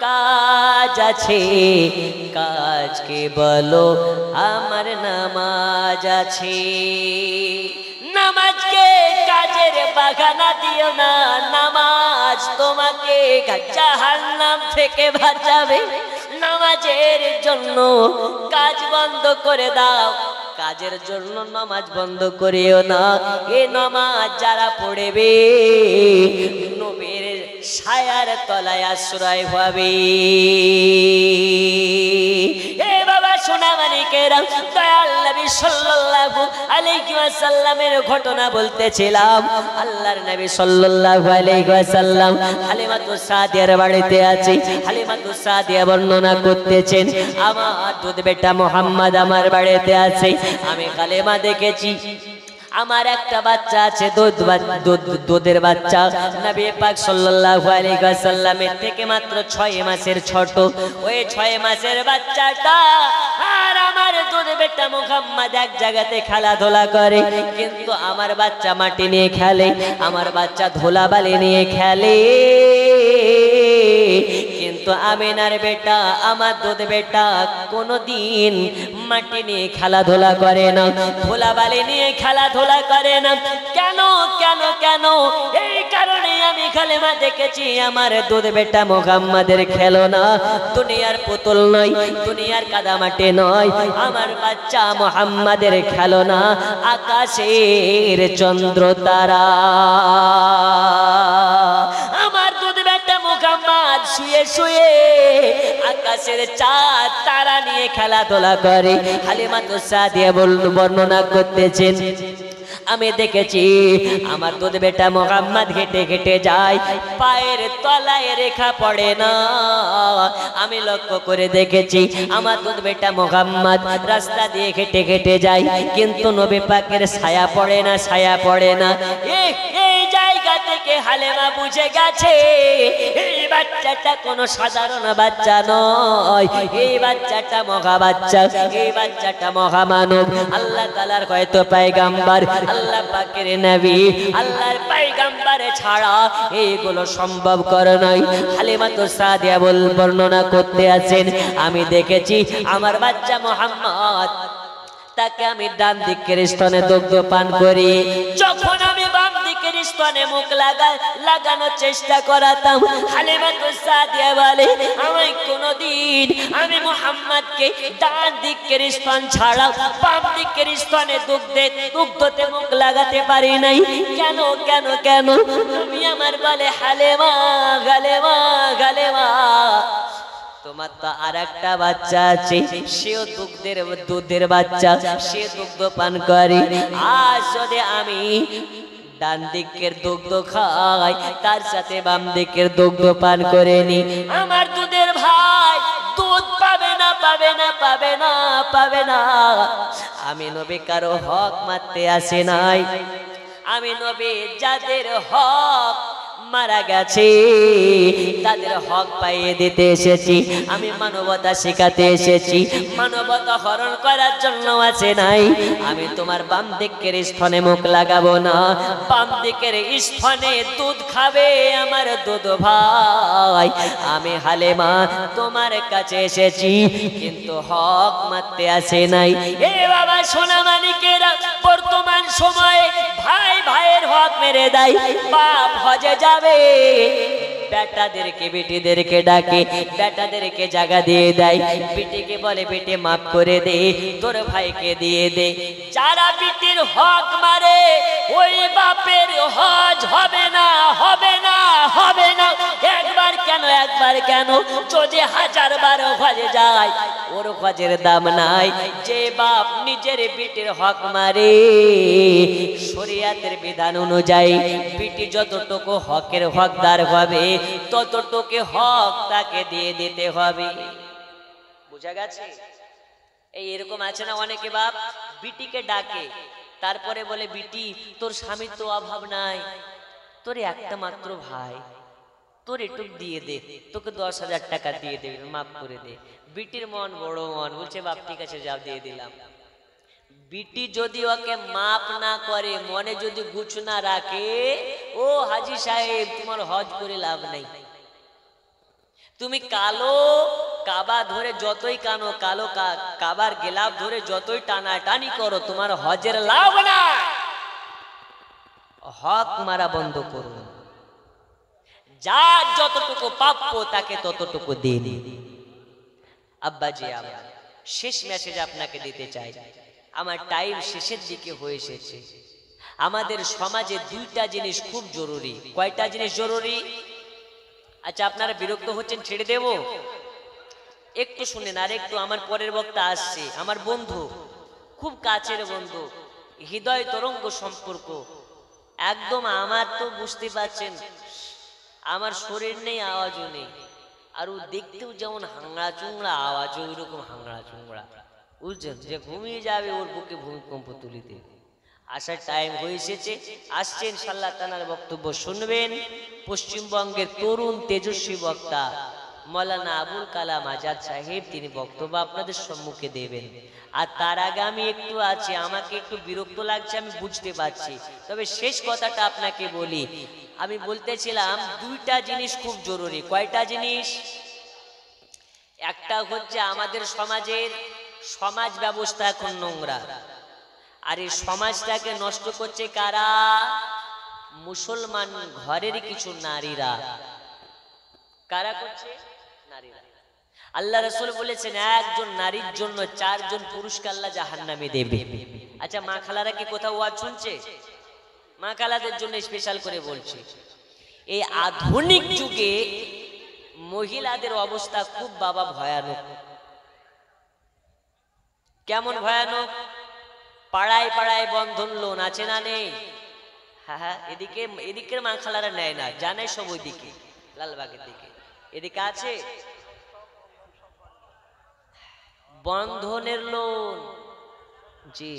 [SPEAKER 1] কাজ আছে, কাজকে বলো আমার নামাজ আছে। নামাজকে কাজের বাগানা দিও না, নামাজ তোমাকে জাহান্নাম থেকে বাঁচাবে। নামাজের জন্য কাজ বন্ধ করে দাও, কাজের জন্য নামাজ বন্ধ করিও না। এ নামাজ যারা পড়বে নবীর ছায়ার তলায় আশ্রয় পাবে। এ বাবা সোনা মানিকেরা, দয়াল নবী সাল্লাল্লাহু আলাইহি ওয়াসাল্লামের ঘটনা বলতেছিলাম। আল্লাহর নবী সাল্লাল্লাহু আলাইহি ওয়াসাল্লাম হালিমাতুস সাদিয়ার বাড়িতে আছে। হালিমাতুস সাদিয়া বর্ণনা করতেছেন, আমার দুধ বেটা মুহাম্মদ আমার বাড়িতে আছে। আমি কালেমা দেখেছি, আমার একটা বাচ্চা আছে, দুধের বাচ্চা। নবী পাক সাল্লাল্লাহু আলাইহি ওয়াসাল্লামের থেকে মাত্র 6 মাসের ছোট। ওই 6 মাসের বাচ্চাটা আর আমার দুধ বেটা মুহাম্মদ এক জায়গাতে খেলাধুলা করে, কিন্তু আমার বাচ্চা মাটি নিয়ে খেলে, আমার বাচ্চা ধুলাবালি নিয়ে খেলে। কিন্তু আমিনার বেটা, আমার দুধ বেটা কোনদিন মাটি নিয়ে খেলাধুলা করে না, ধুলাবালি নিয়ে খেলাধুলা করে না। কেন কেন কেন? এই কারণে আমি কালেমা দেখেছি, আমার দুধ বেটা মুহাম্মাদের খেলনা, দুনিয়ার পুতুল নয়, দুনিয়ার কাদামাটি নয়, আমার বাচ্চা মুহাম্মাদের খেলনা আকাশের চন্দ্র তারা। আমার দুধ বেটা মুহাম্মদ শুয়ে শুয়ে আকাশের চাঁদ তারা নিয়ে খেলাধুলা করে। হালিমাতুস সাদিয়া বর্ণনা করতেছেন, আমি দেখেছি আমার দুধ বেটা মুহাম্মদ হেঁটে হেঁটে যায়, পায়ের তলায় রেখা পড়ে না। আমি লক্ষ্য করে দেখেছি আমার দুধ বেটা মুহাম্মদ রাস্তা দিয়ে হেঁটে হেঁটে যায়, কিন্তু নবী পাকের ছায়া পড়ে না, ছায়া পড়ে না। এই জায়গা থেকে হালিমা বুঝে গেছে এই বাচ্চাটা কোনো সাধারণ বাচ্চা নয়, এই বাচ্চাটা মহা বাচ্চা, এই বাচ্চাটা মহামানব, আল্লাহ তাআলার হয়তো পয়গম্বর। আল্লাহ পাকের নবী আল্লাহর পয়গম্বর ছাড়া এইগুলো সম্ভব করে নাই। হালিমাতু সাদিয়া বর্ণনা করতে আছেন, আমি দেখেছি আমার বাচ্চা মুহাম্মদ তাকে আমি ডান দিকের স্তনে দুগ্ধ পান করি, যখন আমি বাম দিকের স্তনে মুখ লাগানোর চেষ্টা করাতাম, হালিমাতু সাদিয়া বলে আমি কোনদিন আমি মুহাম্মদকে ডান দিকের স্তন ছাড়া বাম দিকের স্তনে দুগ্ধতে মুখ লাগাতে পারি নাই। কেন কেন কেন? তুমি আমার বলে হালিমা গালেমা গালেমা, তোমার তো আর একটা বাচ্চা আছে, সেও দুধের বাচ্চা, সে দুগ্ধ পান করে। আজ যদি আমি ডান দিকের দুগ্ধ খাই, তার সাথে বাম দিকের দুগ্ধ পান করে নি, আমার দুধের ভাই দুধ পাবে না পাবে না পাবে না পাবে না। আমি নবী কারো হক মারতে আসে নাই, আমি নবী যাদের হক মারা গেছে তাদের হক পাইয়ে দিতে এসেছি, আমি মানবতা শেখাতে এসেছি, মানবতা হরণ করার জন্য আছে নাই। আমি তোমার বাম দিকের স্তনে মুখ লাগাবো না, বাম দিকের স্তনে দুধ খাবে আমার দুধ ভাই। আমি হালিমা তোমার কাছে এসেছি, কিন্তু হক মারতে আসে নাই। এ বাবা সোনা মানিকেরা, বর্তমান সময়ে ভাই ভাইয়ের হক মেরে দেয়, বাপ হজে যাবে বেটাদেরকে বেটিদেরকে ডাকে, বেটাদেরকে জায়গা দিয়ে দেয়, বেটিকে বলে বেটে মাফ করে দে, তোর ভাইকে দিয়ে দে। যারা বেটির হক মারে ওই বাপের হজ হবে না হবে না হবে না। একবার কেন একবার কেন, যদি 1000 বার হজে যায় ওর হজের দাম নাই। যে বাপ নিজের বেটির হক মারে, শরীয়তের বিধান অনুযায়ী বেটি যতটুকু হকের হকদার হবে ততটুকু হক তাকে দিয়ে দিতে হবে। বুঝা গেছে? এই এরকম আছে না অনেকে বাপ বিটিকে ডাকে, তারপরে বলে বিটি তোর স্বামীর তো অভাব নাই, তোর একটা মাত্র ভাই, তোর একটু দিয়ে দে, তোকে 10,000 টাকা দিয়ে দে, মাফ করে দে। বিটির মন বড় মন, বলছে বাপ ঠিক আছে যাও দিয়ে দিলাম। বিটি যদি ওকে মাপ না করে, মনে যদি গুছ না রাখে, ও হাজি সাহেব তোমার হজ করে লাভ নাই। তুমি কালো কাবা ধরে যতই কানো, কালো কাবার গেলাফ ধরে যতই টানা টানি করো, তোমার হজের লাভ না। হক মারা বন্ধ করুন, যার যতটুকু প্রাপ্য তাকে ততটুকু দিন। আব্বাজি আমার শেষ মেসেজ আপনাকে দিতে চাই, আমার টাইম শেষের দিকে হয়ে এসেছে। আমাদের সমাজে 2টা জিনিস খুব জরুরি। কয়টা জিনিস জরুরি? আচ্ছা আপনারা বিরক্ত হচ্ছেন, ছেড়ে দেব? একটু শুনেন, আর একটু। আমার পরের বক্তা আসছে, আমার বন্ধু, খুব কাছের বন্ধু, হৃদয় তরঙ্গ সম্পর্ক একদম। আমার তো বুঝতে পারছেন আমার শরীর নেই, আওয়াজও নেই, আর ও দেখতেও যেমন হাংড়া চুংড়া, আওয়াজও ওইরকম হাংড়া চুংড়া, বুঝছেন? যে ঘুমিয়ে যাবে ওর বুকে ভূমিকম্প তুলে দেবে। আসার টাইম হয়ে এসেছে, আসছে ইনশাআল্লাহ তাআলার বক্তব্য শুনবেন। পশ্চিমবঙ্গের তরুণ তেজস্বী বক্তা মৌলানা আবুল কালাম আজাদ সাহেব, তিনি বক্তব্য আপনাদের সম্মুখে দেবেন। আর তার আগে আমি একটু আছি, আমাকে একটু বিরক্ত লাগছে আমি বুঝতে পারছি, তবে শেষ কথাটা আপনাকে বলি। আমি বলতেছিলাম 2টা জিনিস খুব জরুরি। কয়টা জিনিস? একটা হচ্ছে আমাদের সমাজের সমাজ ব্যবস্থা এখন নোংরা, আর এই সমাজটাকে নষ্ট করছে কারা? মুসলমান ঘরের কিছু নারীরা। কারা করছে? নারীরা। আল্লাহ রাসূল বলেছেন একজন নারীর জন্য 4 জন পুরুষকে আল্লাহ জাহান্নামে দেবে। আচ্ছা মা খালারা কি কোথাও ওয়াজ শুনছে? মা খালাদের জন্য স্পেশাল করে বলছি, এই আধুনিক যুগে মহিলাদের অবস্থা খুব বাবা ভয়ানক। কেমন ভয়ানক? পাড়ায় পাড়ায় বন্ধন লোন আছে না নেই? হ্যাঁ হ্যাঁ, এদিকের মা খালারা নেয় না, জানে সব ওইদিকে লালবাগের দিকে, এদিকে আছে বন্ধনের লোন। জি,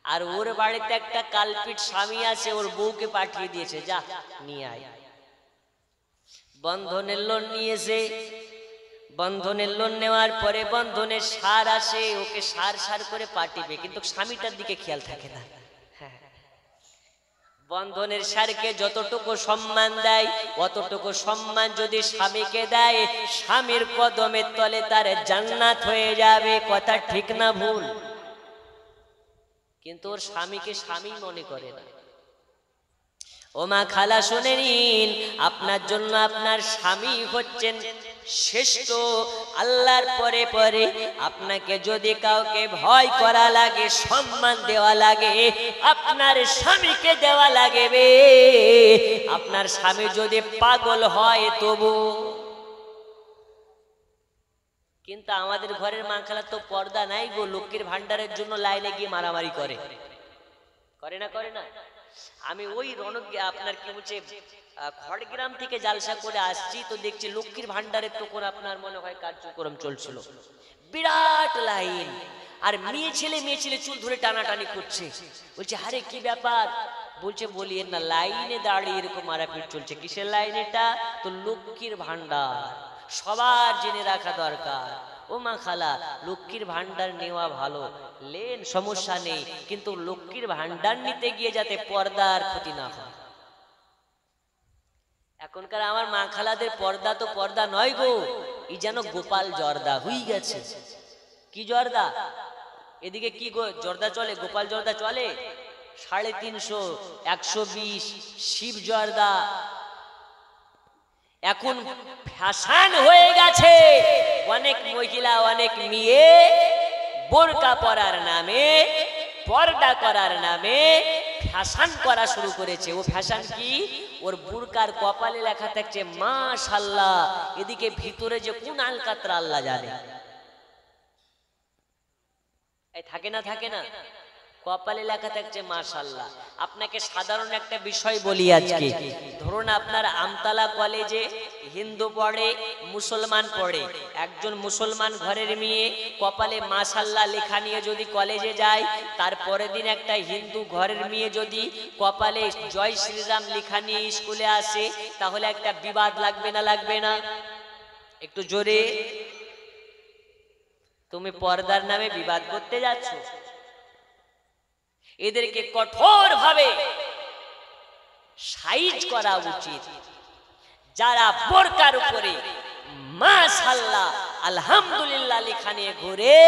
[SPEAKER 1] আর ওর বাড়িতে একটা কালপিট স্বামী আছে, ওর বউকে পাঠিয়ে দিয়েছে, যা নিয়ে আয়। বন্ধনের লোন নিয়েছে, বন্ধনের লোন নেওয়ার পরে বন্ধনের সার আসে, ওকে সার সার করে পাঠিয়ে, কিন্তু স্বামীটার দিকে খেয়াল থাকে না। হ্যাঁ, বন্ধনের সারকে যতটুকু সম্মান দেয় অতটুকু সম্মান যদি স্বামীকে দেয়, স্বামীর কদমের তলে তার জান্নাত হয়ে যাবে। কথা ঠিক না ভুল? কিন্তু ওর স্বামীকে স্বামী মনে করে না। ও মা খালা শুনে নিন, আপনার জন্য আপনার স্বামী হচ্ছেন শ্রেষ্ঠ। আল্লাহর পরে পরে আপনাকে যদি কাউকে ভয় করা লাগে, সম্মান দেওয়া লাগে, আপনার স্বামীকে দেওয়া লাগবে। আপনার স্বামী যদি পাগল হয় তবু। কিন্তু আমাদের ঘরের মা খালা তো পর্দা নাই গো, লক্ষ্মীর ভান্ডারের জন্য লাইনে গিয়ে মারামারি করে। করে না? করে না? আমি ওই রণক আপনার কি বলছে খড়গ্রাম থেকে জালসা করে আসছি, তো দেখছি লক্ষ্মীর ভান্ডারের তো কোন আপনার মনে হয় কার্যক্রম চলছিল, বিরাট লাইন। আর মেয়ে ছেলে চুল ধরে টানাটানি করছে। বলছে আরে কি ব্যাপার? বলছে বলিয়ে না, লাইনে দাঁড়িয়ে এরকম মারাপিট চলছে। কিসের লাইন এটা? তো লক্ষ্মীর ভান্ডার। সবার জেনে রাখা দরকার। ও মা খালা, লক্ষ্মীর ভান্ডার নেওয়া ভালো, লেন, সমস্যা নেই, কিন্তু লক্ষ্মীর ভান্ডার নিতে গিয়ে যাতে পর্দার ক্ষতি না হয়। এখনকার আমার মা খালাদের পর্দা তো পর্দা নয় গো, এই যেন গোপাল জর্দা হয়ে গেছে। কি জর্দা? এদিকে কি গো জর্দা চলে? গোপাল জর্দা চলে। 350, 120 শিব জর্দা এখন ফ্যাশন হয়ে গেছে। অনেক মহিলা, অনেক মেয়ে বোরকা পরার নামে, পর্দা করার নামে ফ্যাশন করা শুরু করেছে। ও ফ্যাশন কি? ওর বুরকার কপালে লেখা থাকছে মাশাআল্লাহ, এদিকে ভিতরে যে কোন আলকাতরা আল্লাহ জানে। এই থাকে না? থাকে না? কপালে লেখা থাকছে মাশাআল্লাহ। আপনাকে সাধারণ একটা বিষয় বলি আজকে। ধরুন আপনার আমতলা কলেজে হিন্দু পড়ে, মুসলমান পড়ে। একজন মুসলমান ঘরের মেয়ে কপালে মাশাআল্লাহ লেখা নিয়ে যদি কলেজে যায়, তারপরের দিন একটা হিন্দু ঘরের মেয়ে যদি কপালে জয় শ্রীরাম লেখা নিয়ে স্কুলে আসে, তাহলে একটা বিবাদ লাগবে না? লাগবে না? একটু জোরে। তুমি পর্দার নামে বিবাদ করতে যাচ্ছ। এদেরকে কঠোর ভাবে সাইজ করা উচিত। যারা বোরকার উপরে মাশাআল্লাহ আলহামদুলিল্লাহ লেখা নিয়ে ঘুরে,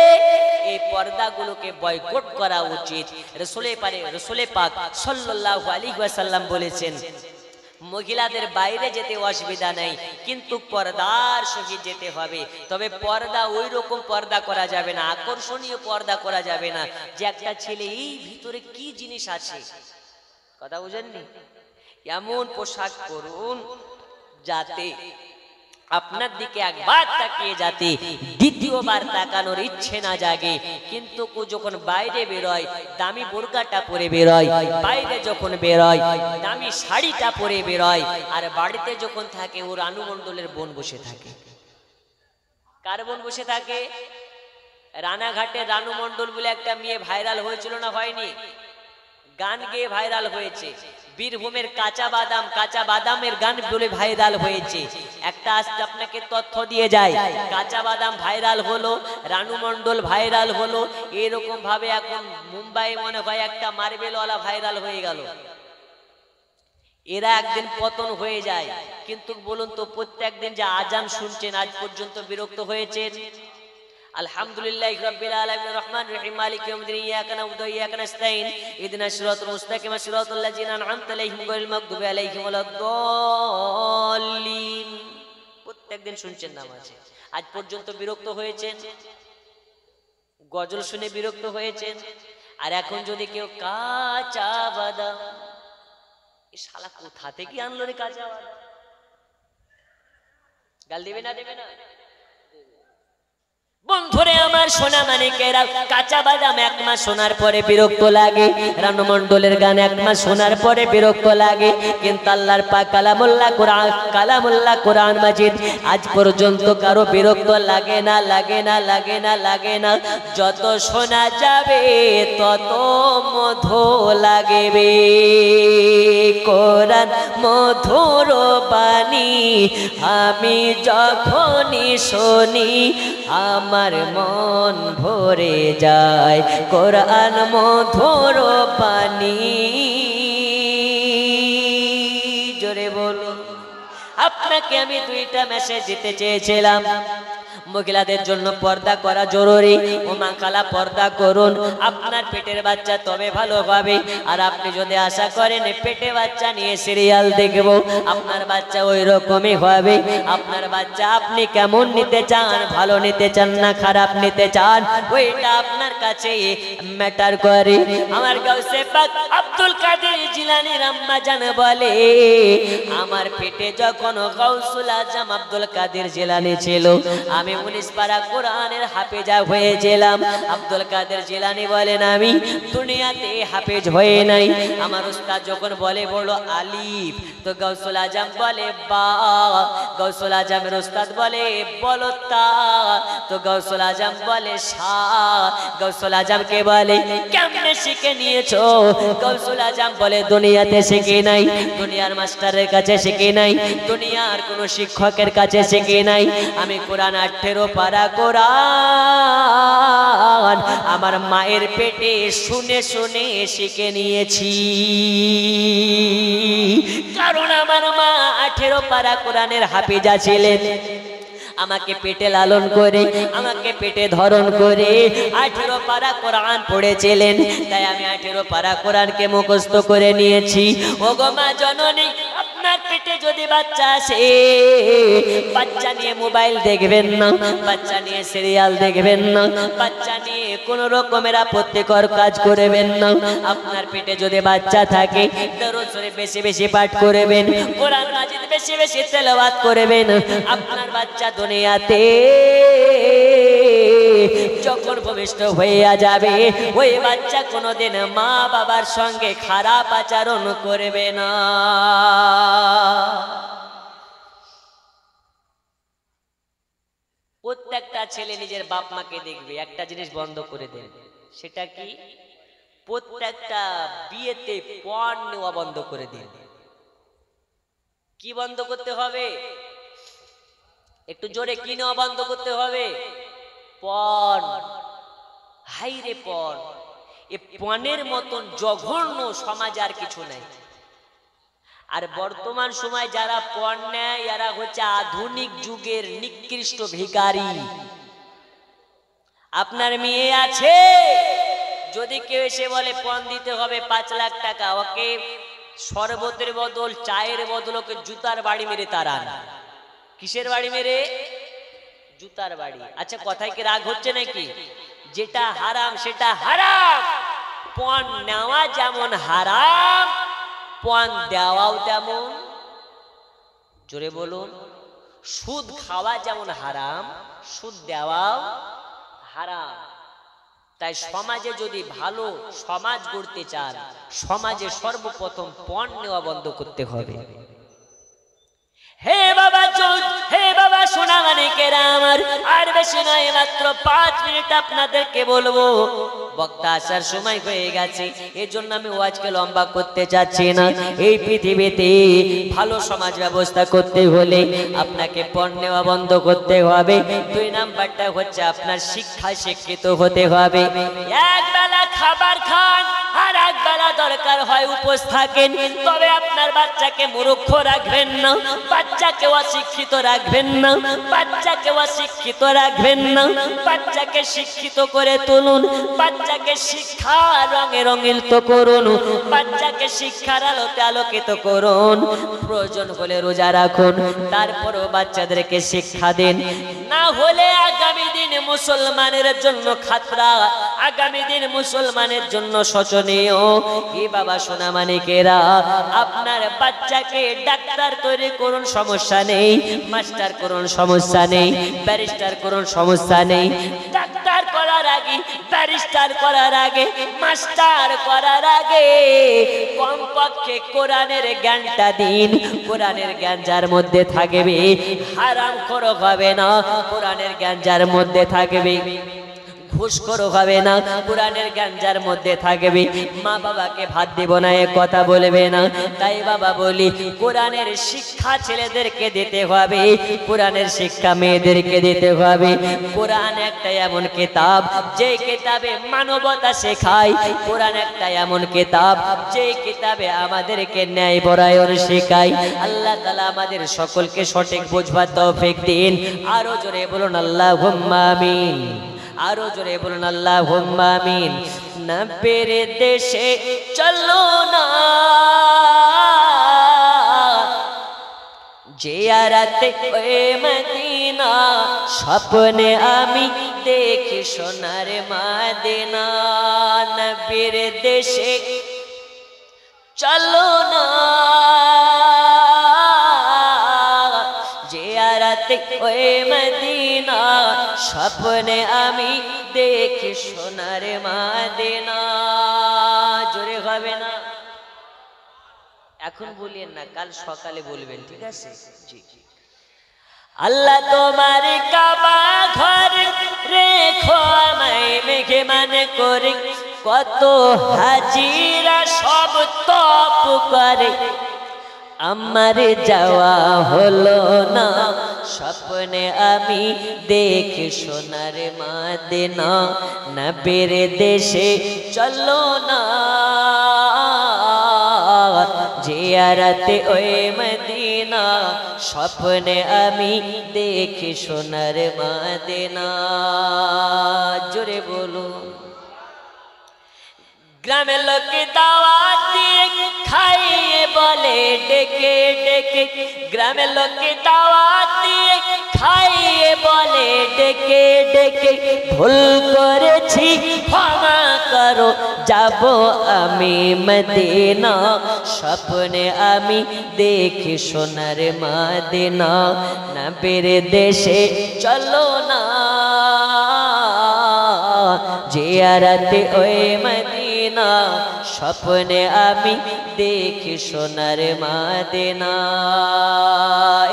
[SPEAKER 1] এই পর্দাগুলোকে বয়কট করা উচিত। রাসূল পাক সাল্লাল্লাহু আলাইহি ওয়াসাল্লাম বলেছেন, মহিলাদের বাইরে যেতে অসুবিধা নেই, কিন্তু পর্দার সহিত যেতে হবে। তবে পর্দা ওই রকম পর্দা করা যাবে না, আকর্ষণীয় পর্দা করা যাবে না যে একটা ছেলে এই ভিতরে কি জিনিস আছে। কথা বুঝেননি? এমন পোশাক পরুন যাতে আপনার দিকে একবার তাকিয়ে যাতে দ্বিতীয়বার তাকানোর ইচ্ছে না জাগে। কিন্তু যখন বাইরে বেরোয় দামি বোরকাটা পরে বেরোয়, বাইরে যখন বেরোয় দামি শাড়িটা পরে বেরোয়, আর বাড়িতে যখন থাকে ওর রানুমণ্ডলের বোন বসে থাকে। কার বোন বসে থাকে? রানাঘাটে রানুমণ্ডল বলে একটা মেয়ে ভাইরাল হয়েছিল না? হয়নি? গান গেয়ে ভাইরাল হয়েছে। বীরভূমের কাঁচা বাদামের গান বলে ভাইরাল হয়েছে। একটা আজকে আপনাকে তথ্য দিয়ে যায়, কাঁচা বাদাম ভাইরাল হলো, রানু মণ্ডল ভাইরাল হলো, এরকম ভাবে এখন মুম্বাই মনে হয় একটা মার্বেলওয়ালা ভাইরাল হয়ে গেল। এরা একদিন পতন হয়ে যায়। কিন্তু বলুন তো, প্রত্যেকদিন যে আজান শুনছেন আজ পর্যন্ত বিরক্ত হয়েছেন? আলহামদুলিল্লাহি রাব্বিল আলামিন রহমান রহিম মালিক ইয়াউমিদ্দিন ইয়াকা না'বুদু ওয়া ইয়াকা নাস্তাইন ইহদিনাস সিরাতাল মুস্তাকিম সিরাতাল লাযিনা আন'আমতা আলাইহিম গায়রিল মাগদুবি আলাইহিম ওয়ালাদ-দাল্লিন। প্রত্যেকদিন শুনছেন নামাজে, আজ পর্যন্ত বিরক্ত হয়েছেন? গজল শুনে বিরক্ত হয়েছেন? আর এখন যদি কেউ কাঁচা বাদাম, এই শালা কোথা থেকে আনলো রে কাঁচা বাদাম? গাল দেবে না? দেবে না? বন্ধুরে আমার সোনা মানিকেরা, কাঁচা বাদাম এক মাস শোনার পরে বিরক্ত লাগে, রানু মণ্ডলের গান এক মাস শোনার পরে বিরক্ত লাগে, কিন্তু আল্লাহর পাক কালামুল্লাহ কোরআন মাজিদ আজ পর্যন্ত কারো বিরক্ত লাগে না, লাগে না, লাগে না, লাগে না। যত শোনা যাবে তত মধু লাগবে। কোরআন মধুর বাণী আমি যখনই শুনি আমার মন ভরে যায়। কোরআন মধুর বাণী আপনাকে আমি দুইটা মেসেজ দিতে চেয়েছিলাম। মহিলাদের জন্য পর্দা করা জরুরি। ও মা খালা পর্দা করুন, আপনার পেটের বাচ্চা তবে ভালো হবে। আর আপনি যদি আশা করেন পেটে বাচ্চা নিয়ে সিরিয়াল দেখব, আপনার বাচ্চা ওই রকমই হবে। আপনার বাচ্চা আপনি কেমন নিতে চান, ভালো নিতে চান না খারাপ নিতে চান, ওইটা আপনার কাছে ম্যাটার করে। আমার গাউসে পাক আব্দুল কাদের জিলানী আম্মা জান বলে, আমার পেটে যখন গাউসুল আজম আব্দুল কাদের জিলানী ছিল, আমি 19 পারা কোরআনের হাফেজা হয়েছিলাম। আব্দুল কাদের জিলানী বলেন, আমি দুনিয়াতে হাফেজ হয়ে নাই। আমার উস্তাদ যখন বলে বড় আলিফ, তো গাউসুল আজম বলে বা। গাউসুল আজমের উস্তাদ বলে বলো তা, তো গাউসুল আজম বলে সা। গাউসুল আজমকে বলে কেমনে শিখে নিয়েছো? গাউসুল আজম বলে দুনিয়াতে শিখে নাই, দুনিয়ার মাস্টারের কাছে শিখে নাই, দুনিয়ার কোনো শিক্ষকের কাছে শিখে নাই। আমি কোরআন 18 পারা কোরআন আমার মায়ের পেটে শুনে শুনে শিখে নিয়েছি। কারণ আমার মা 18 পারা কোরআনের হাফেজা ছিলেন। আমাকে পেটে লালন করে, আমাকে পেটে ধারণ করে 18 পারা কোরআন পড়েছিলেন। তাই আমি 18 পারা কোরআনকে মুখস্থ করে নিয়েছি। ওগো মা জননী, আপনার পেটে যদি বাচ্চা আসে, বাচ্চা নিয়ে মোবাইল দেখবেন না, বাচ্চা নিয়ে সিরিয়াল দেখবেন না, বাচ্চা নিয়ে কোন রকমের আপত্তিকর কাজ করবেন না। আপনার পেটে যদি বাচ্চা থাকে, দরুদ শরীফ বেশি বেশি পাঠ করবেন, কোরআন মাজিদ বেশি বেশি তেলাওয়াত করবেন। আপনার বাচ্চা দুনিয়াতে যখন ভূমিষ্ঠ হইয়া যাবে, ওই বাচ্চা কোনোদিন মা বাবার সঙ্গে খারাপ আচরণ করবে না। প্রত্যেকটা ছেলে নিজের বাপ মাকে দেখবে, একটা জিনিস বন্ধ করে দেন। সেটা কি? প্রত্যেকটা বিয়েতে পণ নেওয়া বন্ধ করে দিন। কি বন্ধ করতে হবে? একটু জোরে কি নেওয়া বন্ধ করতে হবে? পণ। হাইরে পণ! এ পণের মতন জঘন্য সমাজ আর কিছু নাই। আর বর্তমান সময় যারা পণ নেয়, এরা হচ্ছে আধুনিক যুগের নিকৃষ্ট ভিখারি। আপনার মেয়ে আছে, যদি কেউ এসে বলে পণ দিতে হবে 5 লাখ টাকা, ওকে শরবতের বদল, চায়ের বদল ওকে জুতার বাড়ি মেরে তাড়ান। কিসের বাড়ি মেরে? জুতার বাড়ি। আচ্ছা, কথায় কি রাগ হচ্ছে নাকি? যেটা হারাম সেটা হারাম। পণ নেওয়া যেমন হারাম, পণ দেওয়াও তেমন। জোরে বলুন। সুদ খাওয়া যেমন হারাম, সুদ দেওয়াও হারাম। তাই সমাজে যদি ভালো সমাজ গড়তে চান, সমাজে সর্বপ্রথম পণ নেওয়া বন্ধ করতে হবে। হে বাবা চোদ, হে বাবা সোনা মানিকেরা আমার, আর বেশি নয়, মাত্র 5 মিনিট আপনাদেরকে বলবো। বক্তা আসার সময় হয়ে গেছে, এজন্য আমি ওয়াজকে লম্বা করতে চাচ্ছি না। এই পৃথিবীতে ভালো সমাজ ব্যবস্থা করতে হলে আপনাকে পণ নেওয়া বন্ধ করতে হবে। 2 নাম্বারটা হচ্ছে আপনার শিক্ষায় শিক্ষিত হতে হবে। এক বেলা খাবার খান, আর এক বেলা দরকার হয় উপোস থাকেন, তবে আপনার বাচ্চাকে মূর্খ রাখবেন না, বাচ্চাকে অশিক্ষিত রাখবেন না, বাচ্চাকে অশিক্ষিত রাখবেন না। বাচ্চাকে শিক্ষিত করে তুলুন, বাচ্চাকে শিক্ষা রঙে রঙিত করুন, বাচ্চাকে শিক্ষার আলোতে আলোকিত করুন। প্রয়োজন হলে রোজা রাখুন, তারপরও বাচ্চাদেরকে শিক্ষা দিন। না হলে আগামী দিন মুসলমানের জন্য খাতরা, আগামী দিন মুসলমানের জন্য শোচনীয়। এ বাবা সোনা মানিকেরা, আপনার বাচ্চাকে ডাক্তার তৈরি করুন, সমস্যা নেই। মাস্টার করুন, সমস্যা নেই। ব্যারিস্টার করুন, সমস্যা নেই। ডাক্তার করার আগে, ব্যারিস্টার করার আগে, মাস্টার করার আগে কমপক্ষে কোরআনের জ্ঞানটা দিন। কোরআনের জ্ঞান যার মধ্যে থাকবে, হারাম খোর হবে না। কোরআনের জ্ঞান যার মধ্যে থাকবে, ঘুষখোর হবে না, কোরআনের গাঞ্জার মধ্যে থাকবে, মা বাবাকে ভাত দেব না এ কথা বলবে না। তাই বাবা বলি কোরআনের শিক্ষা ছেলেদেরকে দিতে হবে, কোরআনের শিক্ষা মেয়েদেরকে দিতে হবে। কোরআন একটা এমন কিতাব যে কিতাবে মানবতা শেখায়, কোরআন একটা এমন কিতাব যে কিতাবে আমাদেরকে ন্যায় পরায়ণ শেখায়। আল্লাহ তাআলা আমাদের সকলকে সঠিক বুঝবার তৌফিক দিন। আরো জোরে বলুন আল্লাহুম্মা আমিন, আরো জোরে বলুন আল্লাহুম্মা আমিন। নবীর দেশে চলো না জিয়ারতে ওই মদিনা, স্বপ্নে আমি দেখি সোনার মদিনা। নবীর দেশে চলো না জিয়ারতে ওই মদিনা, স্বপ্নে আমি দেখি সোনার মদিনা। জোরে হবে না? এখন বলিয়েন না, কাল সকালে বলবেন, ঠিক আছে? জি। আল্লাহ তোমার কাবা ঘর রেখো আমায় মেহমান করে, কত হাজিরা সব তপ করে, আমার যাওয়া হলো না, স্বপ্নে আমি দেখি সোনার মদিনা। নবীর দেশে চলো না জিয়ারতে ওই মদিনা, স্বপ্নে আমি দেখি সোনার মদিনা। জোরে বলো। গ্রামের লোকে দাওয়াত দিয়ে খাইয়ে বলে ডেকে ডেকে, গ্রামের লোকে দাওয়াত দিয়ে খাইয়ে বলে ডেকে ডেকে, ভুল করেছি ক্ষমা করো যাব আমি মদিনা, স্বপ্নে আমি দেখি সোনার মদিনা। নবীর দেশে চলো না জিয়ারতে ওই মদিনা, স্বপ্নে আমি দেখি সোনার মদিনা।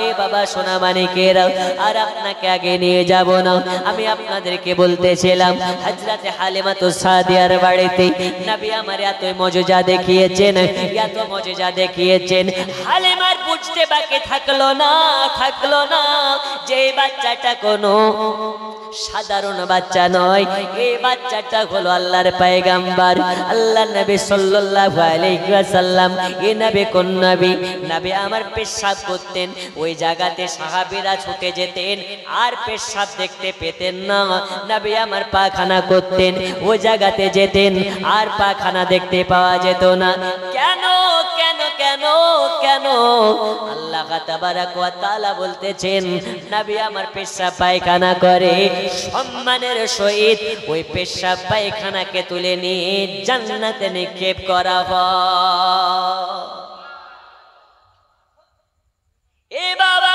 [SPEAKER 1] এ বাবা সোনা মানিকেরা, আর আপনাকে আগে নিয়ে যাব না, আমি আপনাদেরকে বলতেছিলাম হযরত হালিমাতুস সাদিয়ার বাড়িতে নবী আমার এত মজেজা দেখিয়েছেন, এত মজেজা দেখিয়েছেন, হালিমার বুঝতে বাকি থাকলো না যে বাচ্চাটা কোনো সাধারণ বাচ্চা নয়, এই বাচ্চাটা হলো আল্লাহর পয়গম্বর, আল্লাহ নবী সাল্লাল্লাহু আলাইহি ওয়াসাল্লাম। এই নবী কোন নবী? নবী আমার পেশাব করতেন, ওই জায়গাতে সাহাবীরা ছুটে যেতেন, আর পেশাব দেখতে পেতেন না। নবী আমার পায়খানা করতেন, ওই জায়গাতে যেতেন, আর পায়খানা দেখতে পাওয়া যেত না। কেন কেন কেন কেন? আল্লাহ তাবারাক ওয়া তাআলা বলতেছেন নবী আমার পেশাব পায়খানা করে, সম্মানের সহিত ওই পেশাব পায়খানাকে তুলে নিয়ে জান্নাতে নিক্ষেপ করা হয়। এ বাবা,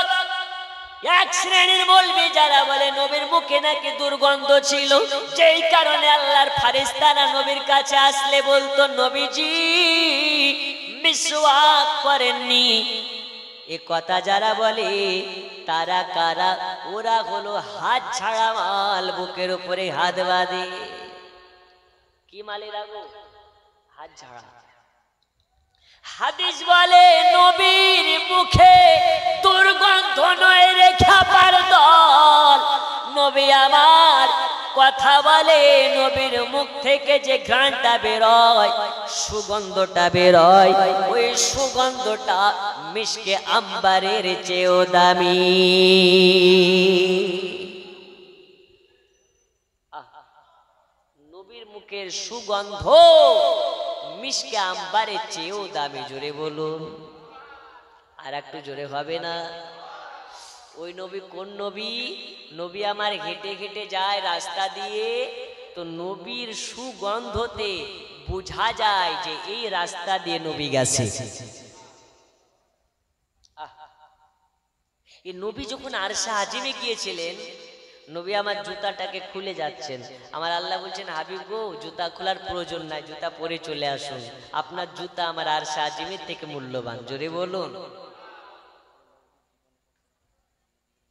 [SPEAKER 1] এক শ্রেণীর বলবে যারা বলে নবীর মুখে নাকি দুর্গন্ধ ছিল, যেই কারণে আল্লাহর ফেরেশতারা নবীর কাছে আসলে বলতো নবীজি মিসওয়াক করেননি। এ কথা যারা বলে তারা কারা? ওরা হলো হাত ছাড়া মাল, বুকের উপরে হাত বাঁধে। কি মালে রাখো? হাত ছাড়া। হাদিস বলে নবীর মুখে দুর্গন্ধ নয় রে খাবার দল, নবী আমার কথা বলে, নবীর মুখ থেকে যে ঘ্রাণটা বেরোয়, সুগন্ধটা বেরোয়, ওই সুগন্ধটা মিশকে আম্বারের চেয়েও দামি। নবীর মুখের সুগন্ধ মিশকে আম্বারের চেয়েও দামি। জোরে বলুন, আর একটু জোরে হবে না? ওই নবী কোন নবী? নবী আমার হেঁটে হেঁটে যায় রাস্তা দিয়ে, তো নবীর সুগন্ধতে বোঝা যায় যে এই রাস্তা দিয়ে নবী গেছে। এই নবী যখন আরশে আজিমে গিয়েছিলেন, নবী আমার জুতাটাকে খুলে যাচ্ছেন, আমার আল্লাহ বলছেন হাবিব গো জুতা খোলার প্রয়োজন নাই, জুতা পরে চলে আসুন, আপনার জুতা আমার আরশে আজিমের থেকে মূল্যবান। জোরে বলুন।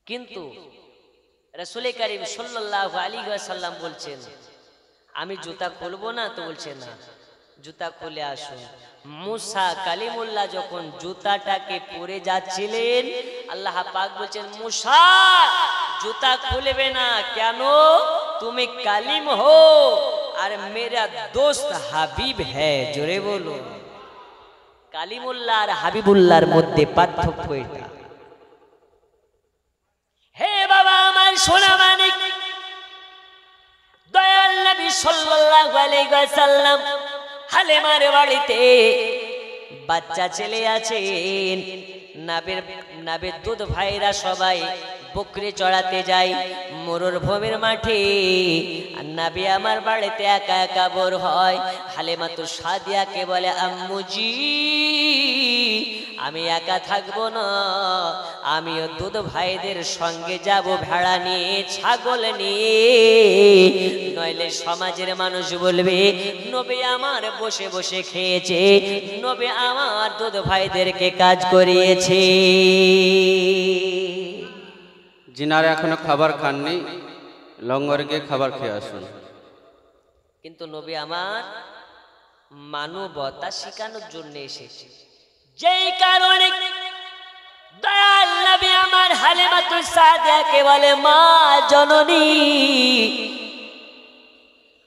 [SPEAKER 1] কিন্তু রাসূল করিম সাল্লাল্লাহু আলাইহি ওয়াসাল্লাম বলছেন আমি জুতা খুলবো না? তো বলছে না, জুতা খুলে আসুন। মুসা কালিমুল্লাহ যখন জুতাটাকে পরে যাচ্ছিলেন, আল্লাহ পাক বলছেন মুসা জুতা খুলবে না কেন? তুমি কালিম হো আর মেরা দোস্ত হাবিব হ্যায়। জোরে বলো। কালিমুল্লাহ আর হাবিবুল্লাহর মধ্যে পার্থক্য এটা। হে বাবা আমার সোনা মানিক, দয়াল নবী সাল্লাল্লাহু আলাইহি ওয়াসাল্লাম হালিমার বাড়িতে বাচ্চা ছেলে আছেন। নাবির দুধ ভাইরা সবাই বকরি চড়াতে যায় মরুভূমির মাঠে। আর নবী আমার বাড়িতে একা একা বোর হয়। হালিমাতু সাদিয়াকে বলে আম্মুজি আমি একা থাকবো না, আমিও দুধ ভাইদের সঙ্গে যাব ভেড়া নিয়ে, ছাগল নিয়ে, নইলে সমাজের মানুষ বলবে নবী আমার বসে বসে খেয়েছে, নবী আমার দুধ ভাইদেরকে কাজ করিয়েছে।
[SPEAKER 2] যিনারা এখনো খাবার খাননি লঙ্গর গিয়ে খাবার খেয়ে আসুন।
[SPEAKER 1] কিন্তু নবী আমার মানবতা শেখানোর জন্য এসেছে, যেই কারণে দয়াল নবী আমার হালিমাতুস সাদিয়াকে বলে মা জননী